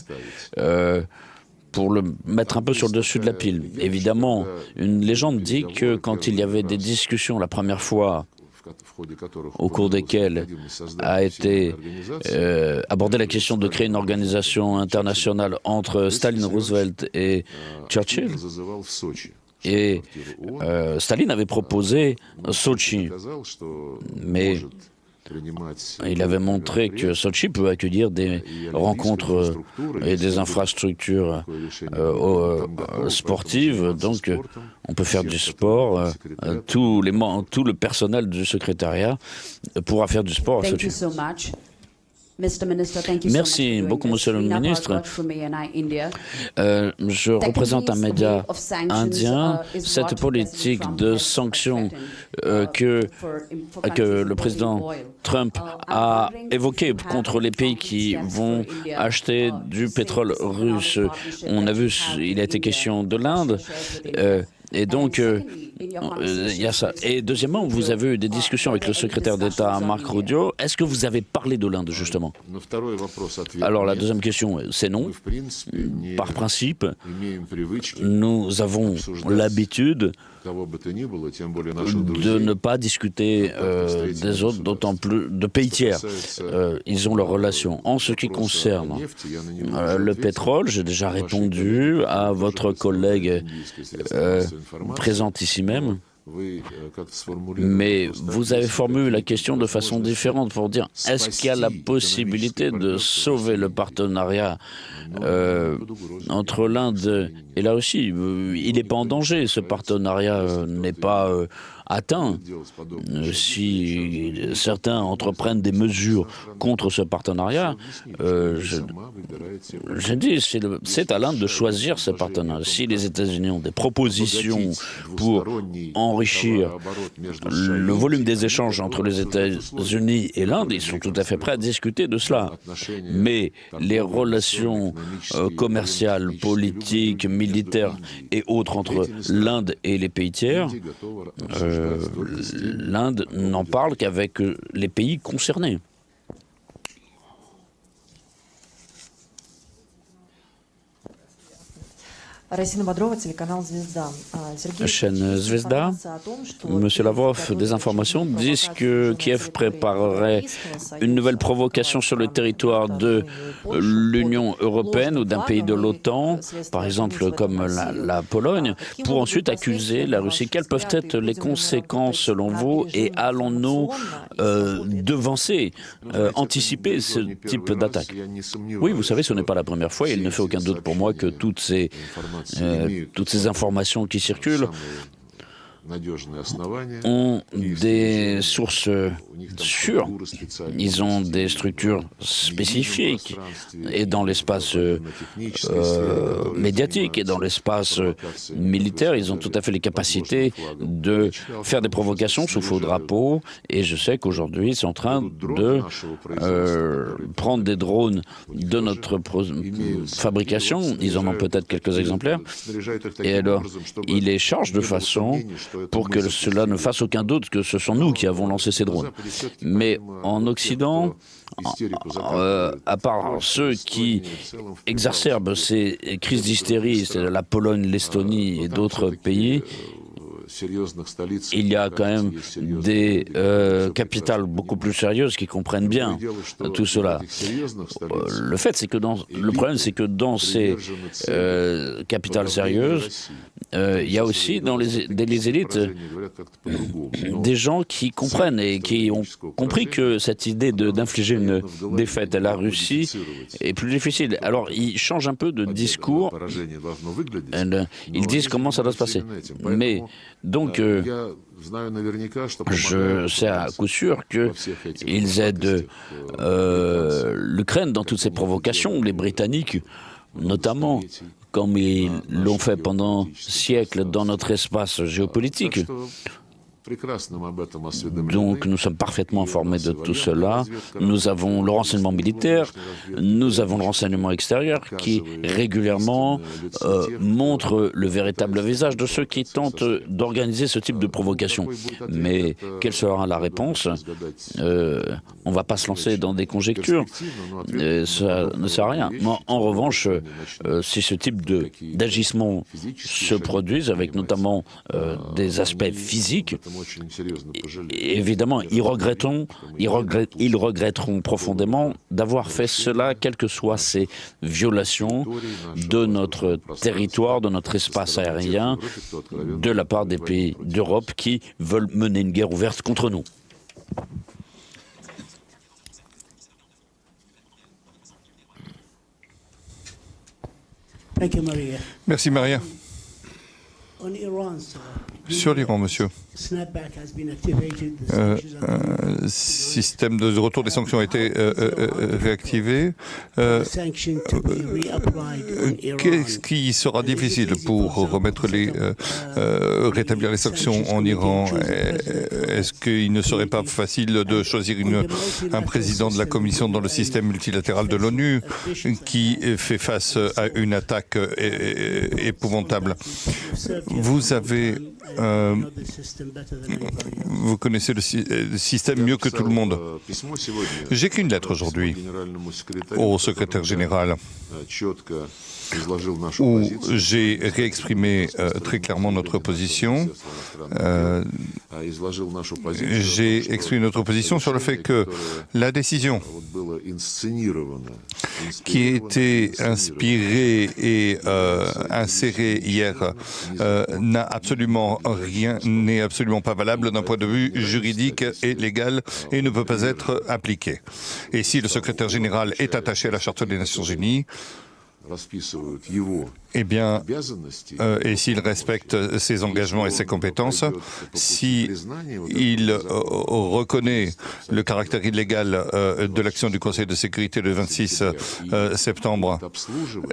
pour le mettre un peu sur le dessus de la pile. Évidemment, une légende dit que quand il y avait des discussions la première fois, au cours desquelles a été abordée la question de créer une organisation internationale entre Staline, Roosevelt et Churchill, et Staline avait proposé Sochi, mais il avait montré que Sochi peut accueillir des rencontres et des infrastructures sportives, donc on peut faire du sport. Tout le personnel du secrétariat pourra faire du sport à Sochi. Merci beaucoup, Monsieur le ministre. Je représente un média indien. Cette politique de sanctions que le président Trump a évoquée contre les pays qui vont acheter du pétrole russe. On a vu, il a été question de l'Inde. Et donc, il y a ça. Et deuxièmement, vous avez eu des discussions avec le secrétaire d'État Marc Rubio. Est-ce que vous avez parlé de l'Inde, justement? Alors, la deuxième question, c'est non. Par principe, nous avons l'habitude de ne pas discuter des autres, d'autant plus de pays tiers. Ils ont leurs relations. En ce qui concerne le pétrole, j'ai déjà répondu à votre collègue présente ici même. Mais vous avez formulé la question de façon différente pour dire est-ce qu'il y a la possibilité de sauver le partenariat entre l'Inde et la Russie? Il n'est pas en danger, ce partenariat n'est pas atteint. Si certains entreprennent des mesures contre ce partenariat, je dis c'est à l'Inde de choisir ce partenariat. Si les États-Unis ont des propositions pour enrichir le volume des échanges entre les États-Unis et l'Inde, ils sont tout à fait prêts à discuter de cela. Mais les relations commerciales, politiques, militaires et autres entre l'Inde et les pays tiers, l'Inde n'en parle qu'avec les pays concernés. Chaîne Zvezda, Monsieur Lavrov, des informations disent que Kiev préparerait une nouvelle provocation sur le territoire de l'Union européenne ou d'un pays de l'OTAN, par exemple comme la Pologne, pour ensuite accuser la Russie. Quelles peuvent être les conséquences selon vous et allons-nous devancer, anticiper ce type d'attaque? Oui, vous savez, ce n'est pas la première fois et il ne fait aucun doute pour moi que toutes ces informations qui circulent ont des sources sûres. Ils ont des structures spécifiques et dans l'espace médiatique et dans l'espace militaire, ils ont tout à fait les capacités de faire des provocations sous faux drapeau et je sais qu'aujourd'hui, ils sont en train de prendre des drones de notre fabrication. Ils en ont peut-être quelques exemplaires. Et alors, ils les chargent de façon pour que cela ne fasse aucun doute que ce sont nous qui avons lancé ces drones. Mais en Occident, à part ceux qui exacerbent ces crises d'hystérie, c'est la Pologne, l'Estonie et d'autres pays, il y a quand même des capitales beaucoup plus sérieuses qui comprennent bien tout cela. Le problème, c'est que dans ces capitales sérieuses, il y a aussi dans les élites des gens qui comprennent et qui ont compris que cette idée d'infliger une défaite à la Russie est plus difficile. Alors ils changent un peu de discours, ils disent comment ça doit se passer. Mais donc je sais à coup sûr qu'ils aident l'Ukraine dans toutes ces provocations, les Britanniques notamment, comme ils l'ont fait pendant siècles dans notre espace géopolitique. Donc nous sommes parfaitement informés de tout cela. Nous avons le renseignement militaire, nous avons le renseignement extérieur qui régulièrement montre le véritable visage de ceux qui tentent d'organiser ce type de provocation. Mais quelle sera la réponse? On ne va pas se lancer dans des conjectures, ça ne sert à rien. Mais en revanche, si ce type d'agissement se produisent, avec notamment des aspects physiques, évidemment, ils regretteront profondément d'avoir fait cela, quelles que soient ces violations de notre territoire, de notre espace aérien, de la part des pays d'Europe qui veulent mener une guerre ouverte contre nous. Merci, Maria. Sur l'Iran, monsieur. Système de retour des sanctions a été réactivé. Qu'est-ce qui sera difficile pour rétablir les sanctions en Iran? Est-ce qu'il ne serait pas facile de choisir un président de la Commission dans le système multilatéral de l'ONU qui fait face à une attaque épouvantable? Vous connaissez le système mieux que tout le monde. J'ai écrit une lettre aujourd'hui au secrétaire général où j'ai réexprimé très clairement notre position. J'ai exprimé notre position sur le fait que la décision qui a été inspirée et insérée hier n'est absolument pas valable d'un point de vue juridique et légal et ne peut pas être appliquée. Et si le secrétaire général est attaché à la Charte des Nations Unies, eh bien, et s'il respecte ses engagements et ses compétences, s'il reconnaît le caractère illégal de l'action du Conseil de sécurité le 26 septembre,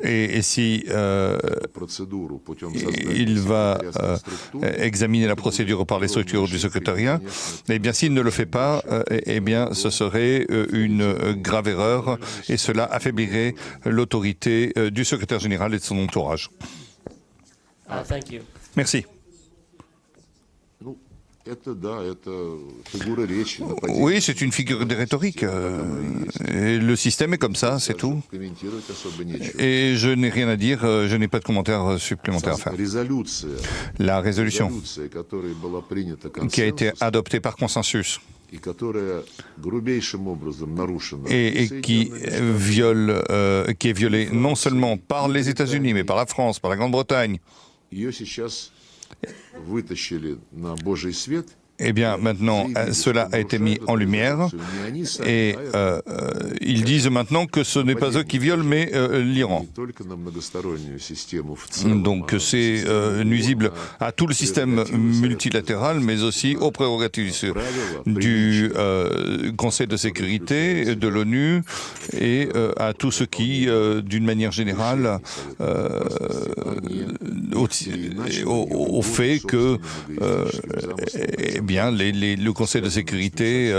et si il va examiner la procédure par les structures du secrétariat, eh bien, s'il ne le fait pas, eh bien, ce serait une grave erreur et cela affaiblirait l'autorité du secrétaire général et de son entourage. Merci. Oui, c'est une figure de rhétorique. Et le système est comme ça, c'est tout. Et je n'ai rien à dire, je n'ai pas de commentaires supplémentaires à faire. La résolution qui a été adoptée par consensus et qui est violée non seulement par les États-Unis, mais par la France, par la Grande-Bretagne. Eh bien, maintenant, cela a été mis en lumière et ils disent maintenant que ce n'est pas eux qui violent, mais l'Iran. Donc c'est nuisible à tout le système multilatéral, mais aussi aux prérogatives du Conseil de sécurité, de l'ONU et à tout ce qui, d'une manière générale, au fait que bien, le Conseil de sécurité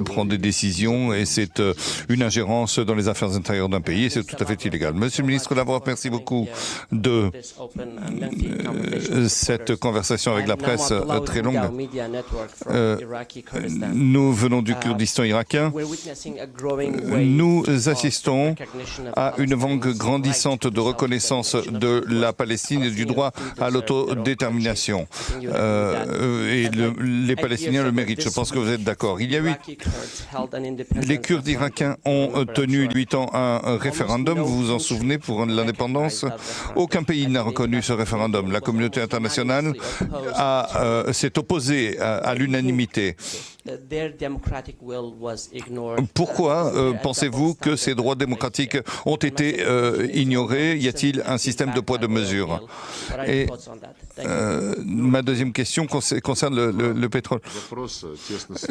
prend des décisions et c'est une ingérence dans les affaires intérieures d'un pays et c'est tout à fait illégal. Monsieur le ministre Lavrov, merci beaucoup de cette conversation avec la presse très longue. Nous venons du Kurdistan irakien. Nous assistons à une vague grandissante de reconnaissance de la Palestine et du droit à l'autodétermination. Et les Palestiniens le méritent. Je pense que vous êtes d'accord. Les Kurdes irakiens ont tenu 8 ans un référendum, vous vous en souvenez, pour l'indépendance. Aucun pays n'a reconnu ce référendum. La communauté internationale s'est opposée à l'unanimité. Pourquoi pensez-vous que ces droits démocratiques ont été ignorés? Y a-t-il un système de poids de mesure? Et ma deuxième question concerne le pétrole.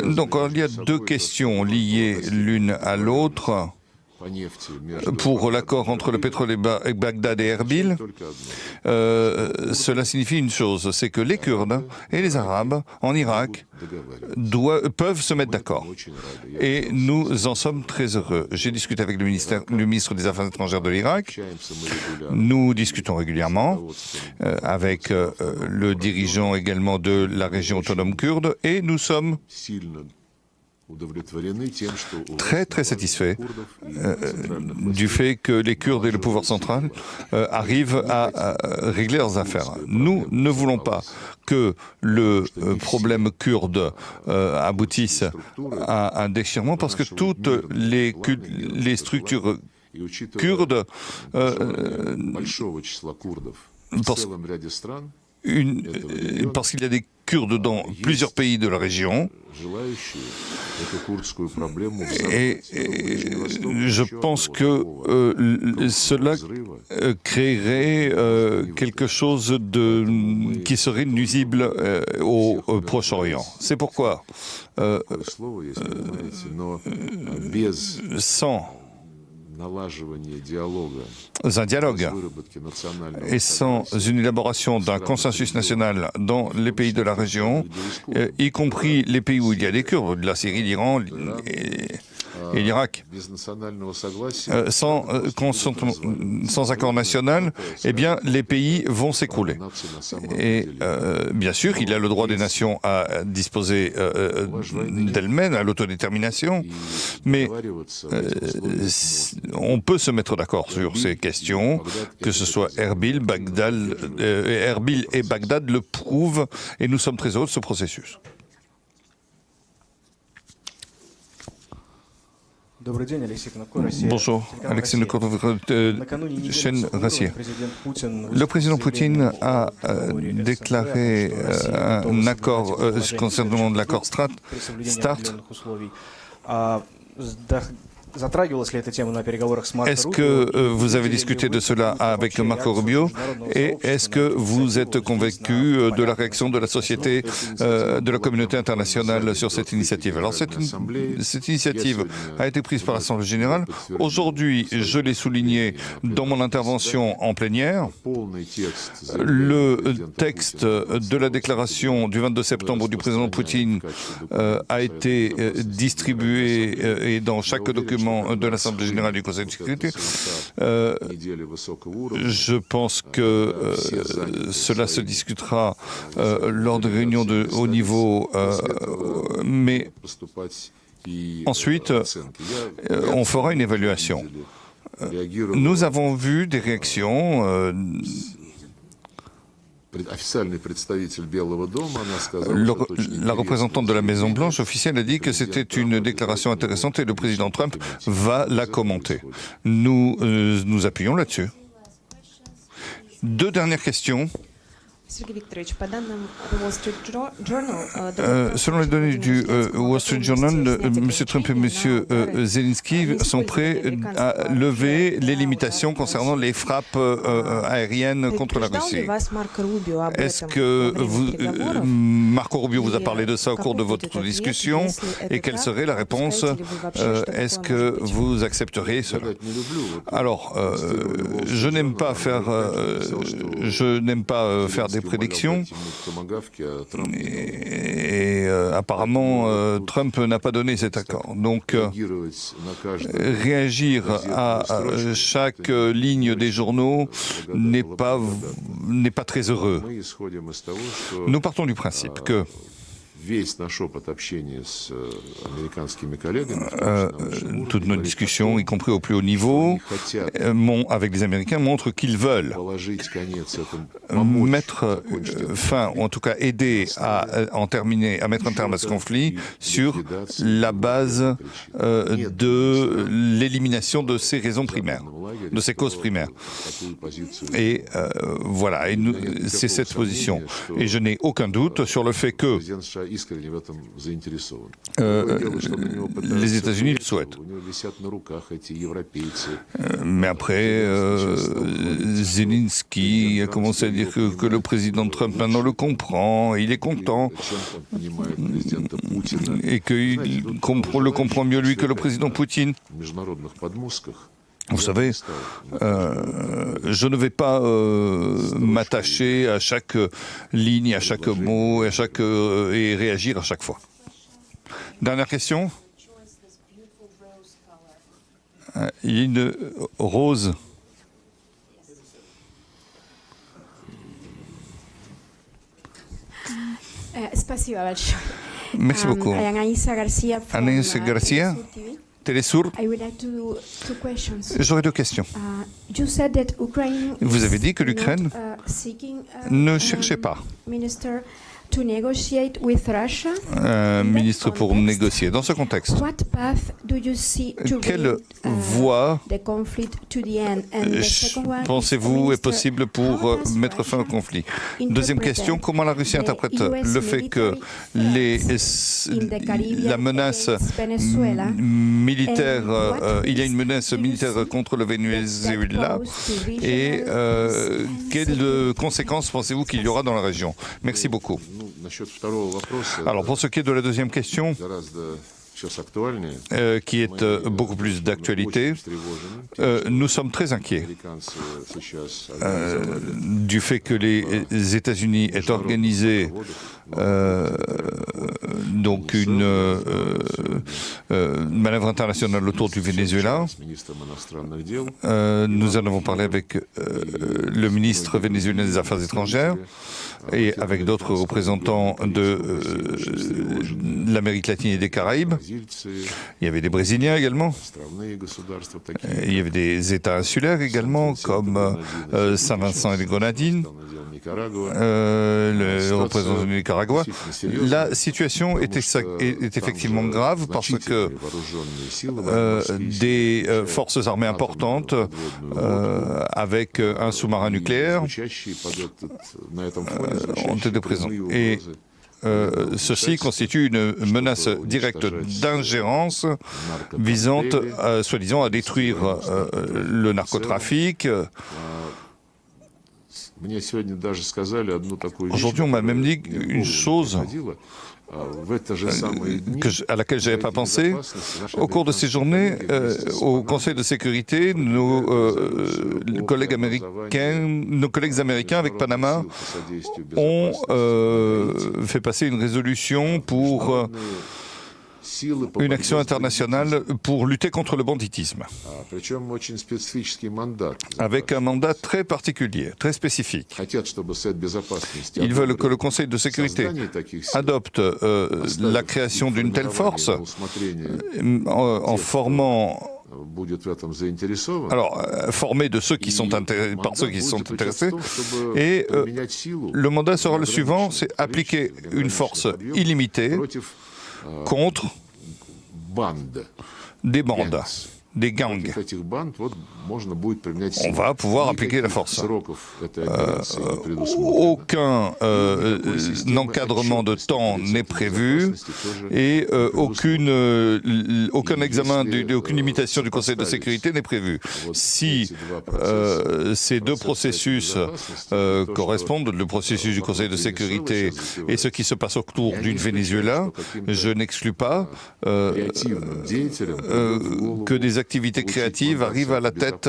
Donc il y a deux questions liées l'une à l'autre. Pour l'accord entre le pétrole et Bagdad et Erbil, cela signifie une chose, c'est que les Kurdes et les Arabes en Irak peuvent se mettre d'accord. Et nous en sommes très heureux. J'ai discuté avec le ministre des Affaires étrangères de l'Irak. Nous discutons régulièrement avec le dirigeant également de la région autonome kurde et nous sommes très satisfait du fait que les Kurdes et le pouvoir central arrivent à régler leurs affaires. Nous ne voulons pas que le problème kurde aboutisse à un déchirement parce que toutes les structures kurdes parce qu'il y a des Kurdes dans plusieurs pays de la région. Et je pense que cela créerait quelque chose qui serait nuisible au Proche-Orient. C'est pourquoi, sans un dialogue et sans une élaboration d'un consensus national dans les pays de la région, y compris les pays où il y a des Kurdes, la Syrie, l'Iran et l'Irak, sans accord national, eh bien, les pays vont s'écrouler. Et bien sûr, il y a le droit des nations à disposer d'elles-mêmes, à l'autodétermination, mais on peut se mettre d'accord sur ces questions, que ce soit Erbil et Bagdad le prouvent, et nous sommes très heureux de ce processus. Bonjour, Alexei Nakorov, chaîne Russie. Le président Poutine a déclaré un accord concernant l'accord START. Est-ce que vous avez discuté de cela avec Marco Rubio et est-ce que vous êtes convaincu de la réaction de la société, de la communauté internationale sur cette initiative? Alors cette initiative a été prise par l'Assemblée générale. Aujourd'hui, je l'ai souligné dans mon intervention en plénière. Le texte de la déclaration du 22 septembre du président Poutine a été distribué et dans chaque document de l'Assemblée générale du Conseil de sécurité. Je pense que cela se discutera lors de réunions de haut niveau, mais ensuite, on fera une évaluation. Nous avons vu des réactions. La représentante de la Maison-Blanche officielle a dit que c'était une déclaration intéressante et le président Trump va la commenter. Nous nous appuyons là-dessus. Deux dernières questions. Selon les données du Wall Street Journal, M. Trump et M. Zelensky sont prêts à lever les limitations concernant les frappes aériennes contre la Russie. Est-ce que Marco Rubio vous a parlé de ça au cours de votre discussion et quelle serait la réponse? Est-ce que vous accepteriez cela? Alors, je n'aime pas faire des prédictions et apparemment Trump n'a pas donné cet accord. Donc réagir à chaque ligne des journaux n'est pas très heureux. Nous partons du principe que Toutes nos discussions, y compris au plus haut niveau, avec les Américains, montrent qu'ils veulent mettre fin, ou en tout cas aider à mettre un terme à ce conflit sur la base de l'élimination de ces raisons primaires, de ces causes primaires. Et voilà, c'est cette position. Et je n'ai aucun doute sur le fait que les États-Unis le souhaitent. Mais après, Zelensky a commencé à dire que le président Trump maintenant le comprend, il est content, et qu'il le comprend mieux lui que le président Poutine. Vous savez, je ne vais pas m'attacher à chaque ligne, à chaque mot, et réagir à chaque fois. Dernière question. Il y a une rose. Merci beaucoup. Anaïs Garcia, Télésur. J'aurais deux questions. Vous avez dit que l'Ukraine ne cherchait pas un ministre pour négocier. Dans ce contexte, quelle voie pensez-vous est possible pour mettre fin au conflit? Deuxième question, comment la Russie interprète le fait que la menace militaire, il y a une menace militaire contre le Venezuela, et quelles conséquences pensez-vous qu'il y aura dans la région? Merci beaucoup. Alors, pour ce qui est de la deuxième question, qui est beaucoup plus d'actualité, nous sommes très inquiets du fait que les États-Unis aient organisé donc une manœuvre internationale autour du Venezuela. Nous en avons parlé avec le ministre vénézuélien des Affaires étrangères et avec d'autres représentants de l'Amérique latine et des Caraïbes. Il y avait des Brésiliens également. Il y avait des États insulaires également, comme Saint-Vincent et les Grenadines, le représentant du Nicaragua. La situation est effectivement grave parce que des forces armées importantes avec un sous-marin nucléaire ont été présents. Et ceci constitue une menace directe d'ingérence visant, soi-disant, à détruire le narcotrafic. Aujourd'hui, on m'a même dit une chose à laquelle je n'avais pas pensé. Au cours de ces journées, au Conseil de sécurité, nos collègues américains avec Panama ont fait passer une résolution pour une action internationale pour lutter contre le banditisme, avec un mandat très particulier, très spécifique. Ils veulent que le Conseil de sécurité adopte la création d'une telle force en formant formé de ceux qui sont par ceux qui sont intéressés, et le mandat sera le suivant, c'est appliquer une force illimitée contre des bandes, des gangs. On va pouvoir appliquer la force. Aucun encadrement de temps n'est prévu et aucun examen, aucune limitation du Conseil de sécurité n'est prévu. Si ces deux processus correspondent, le processus du Conseil de sécurité et ce qui se passe autour du Venezuela, je n'exclus pas que des activités créatives arrivent à la tête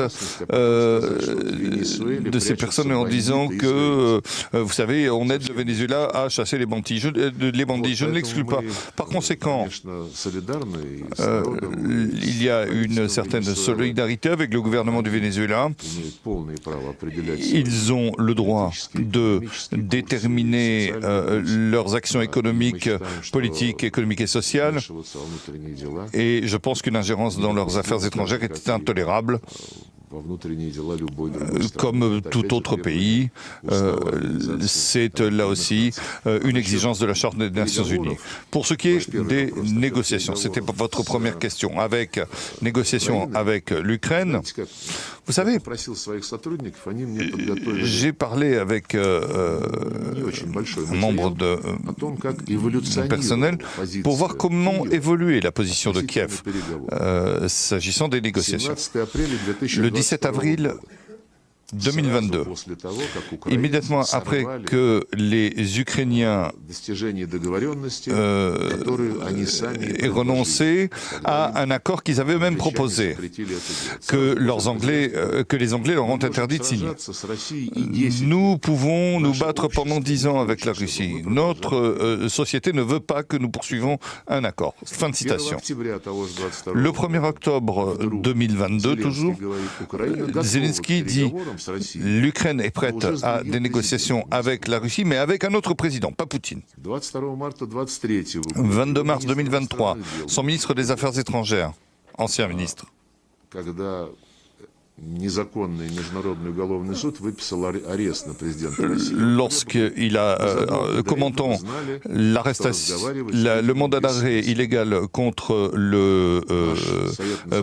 de ces personnes en disant que, vous savez, on aide le Venezuela à chasser les bandits. Je ne l'exclus pas. Par conséquent, il y a une certaine solidarité avec le gouvernement du Venezuela. Ils ont le droit de déterminer leurs actions économiques, politiques, économiques et sociales. Et je pense qu'une ingérence dans leurs affaires étrangères est intolérable. Comme tout autre pays, c'est là aussi une exigence de la Charte des Nations Unies. Pour ce qui est des négociations, c'était votre première question. Avec négociations avec l'Ukraine, vous savez, j'ai parlé avec un membre de mon personnel pour voir comment évoluer la position de Kiev s'agissant des négociations. Le 17 avril 2022, immédiatement après que les Ukrainiens aient renoncé à un accord qu'ils avaient eux-mêmes proposé, que les Anglais leur ont interdit de signer. Nous pouvons nous battre pendant 10 ans avec la Russie. Notre société ne veut pas que nous poursuivons un accord. Fin de citation. Le 1er octobre 2022, toujours, Zelensky dit: l'Ukraine est prête à des négociations avec la Russie, mais avec un autre président, pas Poutine. 22 mars 2023, son ministre des Affaires étrangères, ancien ministre, lorsqu'il a, commentant l'arrestation, le mandat d'arrêt illégal contre le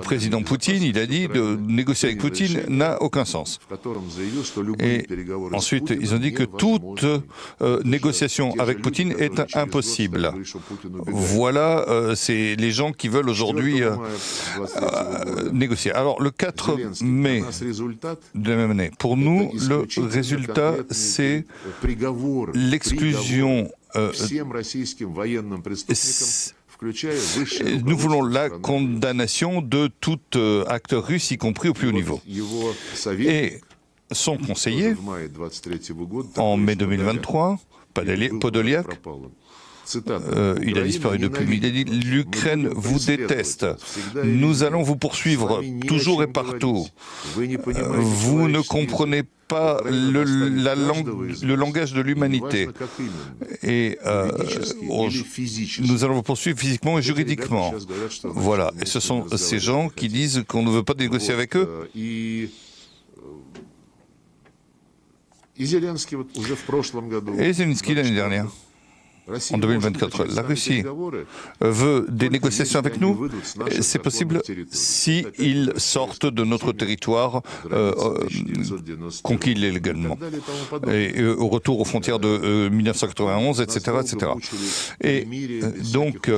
président Poutine, il a dit de négocier avec Poutine n'a aucun sens. Et ensuite, ils ont dit que toute négociation avec Poutine est impossible. Voilà, c'est les gens qui veulent aujourd'hui négocier. Alors, le 4 mai de la même année, pour nous, le résultat, c'est l'exclusion. Nous voulons la condamnation de tout acteur russe, y compris au plus haut niveau. Et son conseiller, en mai 2023, Podolyak, il a disparu depuis, mais il a dit: l'Ukraine vous déteste. Nous allons vous poursuivre toujours et partout. Vous ne comprenez pas le langage de l'humanité. Et nous allons vous poursuivre physiquement et juridiquement. Voilà. Et ce sont ces gens qui disent qu'on ne veut pas négocier avec eux. Et Zelensky l'année dernière, en 2024, la Russie veut des négociations avec nous. C'est possible s'ils sortent de notre territoire conquis illégalement et au retour aux frontières de 1991, etc., etc. Et donc,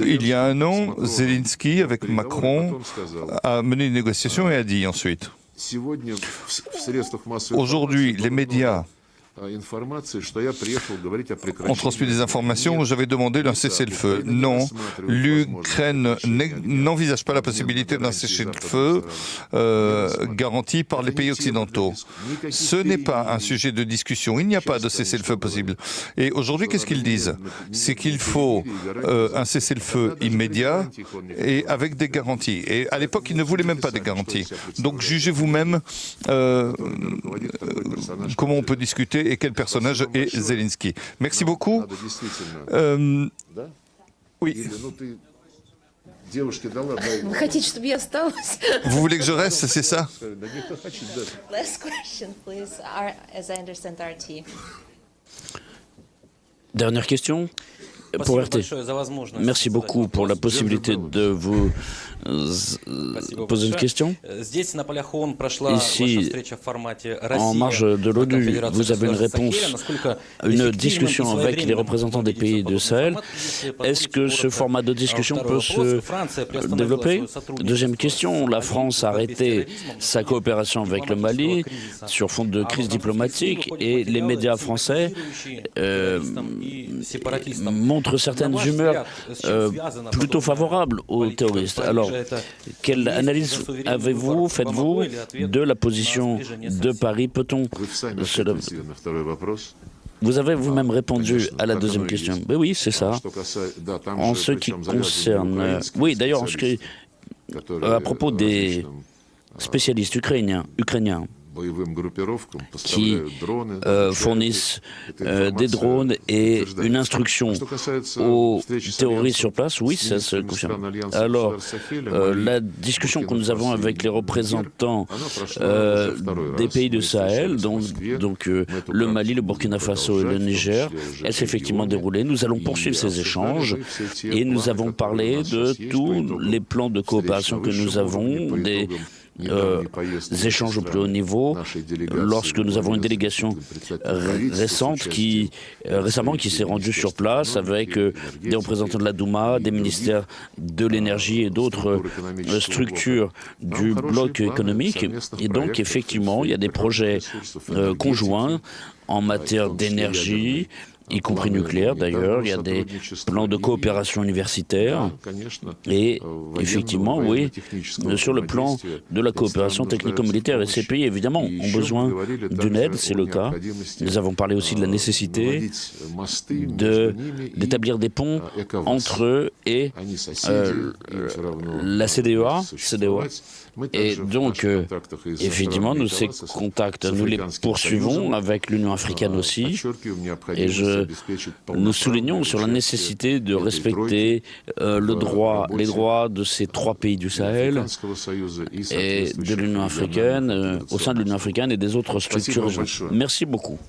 il y a un an, Zelensky, avec Macron, a mené une négociation et a dit ensuite: aujourd'hui, les médias ont transmis des informations où j'avais demandé d'un cessez-le-feu. Non, l'Ukraine n'envisage pas la possibilité d'un cessez-le-feu garanti par les pays occidentaux. Ce n'est pas un sujet de discussion, il n'y a pas de cessez-le-feu possible. Et aujourd'hui, qu'est-ce qu'ils disent? C'est qu'il faut un cessez-le-feu immédiat et avec des garanties. Et à l'époque, ils ne voulaient même pas des garanties. Donc jugez vous-même comment on peut discuter et quel personnage est Zelensky. Merci beaucoup. Oui. Vous voulez que je reste, c'est ça? Dernière question pour RT. Merci beaucoup pour la possibilité de vous poser une question. Ici, en marge de l'ONU, vous avez une réponse, une discussion avec les représentants des pays de Sahel. Est-ce que ce format de discussion peut se développer? Deuxième question, la France a arrêté sa coopération avec le Mali sur fond de crise diplomatique et les médias français montrent montre certaines humeurs plutôt favorables aux terroristes. Alors, quelle analyse faites-vous de la position de Paris? Peut-on... Vous avez vous-même répondu à la deuxième question. Mais oui, c'est ça. En ce qui concerne... Oui, d'ailleurs, à propos des spécialistes ukrainiens qui fournissent des drones et une instruction aux terroristes sur place, oui, ça se confirme. Alors, la discussion que nous avons avec les représentants des pays du Sahel, donc le Mali, le Burkina Faso et le Niger, elle s'est effectivement déroulée. Nous allons poursuivre ces échanges et nous avons parlé de tous les plans de coopération que nous avons, des échanges au plus haut niveau, lorsque nous avons une délégation récemment qui s'est rendue sur place avec des représentants de la Douma, des ministères de l'énergie et d'autres structures du bloc économique. Et donc, effectivement, il y a des projets conjoints en matière d'énergie, y compris nucléaire d'ailleurs. Il y a des plans de coopération universitaire et effectivement, oui, sur le plan de la coopération technico-militaire. Et ces pays, évidemment, ont besoin d'une aide, c'est le cas. Nous avons parlé aussi de la nécessité d'établir des ponts entre eux et la CDEA. Et donc, effectivement, ces contacts, nous les poursuivons avec l'Union africaine aussi. Et nous soulignons sur la nécessité de respecter les droits de ces trois pays du Sahel et de l'Union africaine, au sein de l'Union africaine et des autres structures. Merci beaucoup.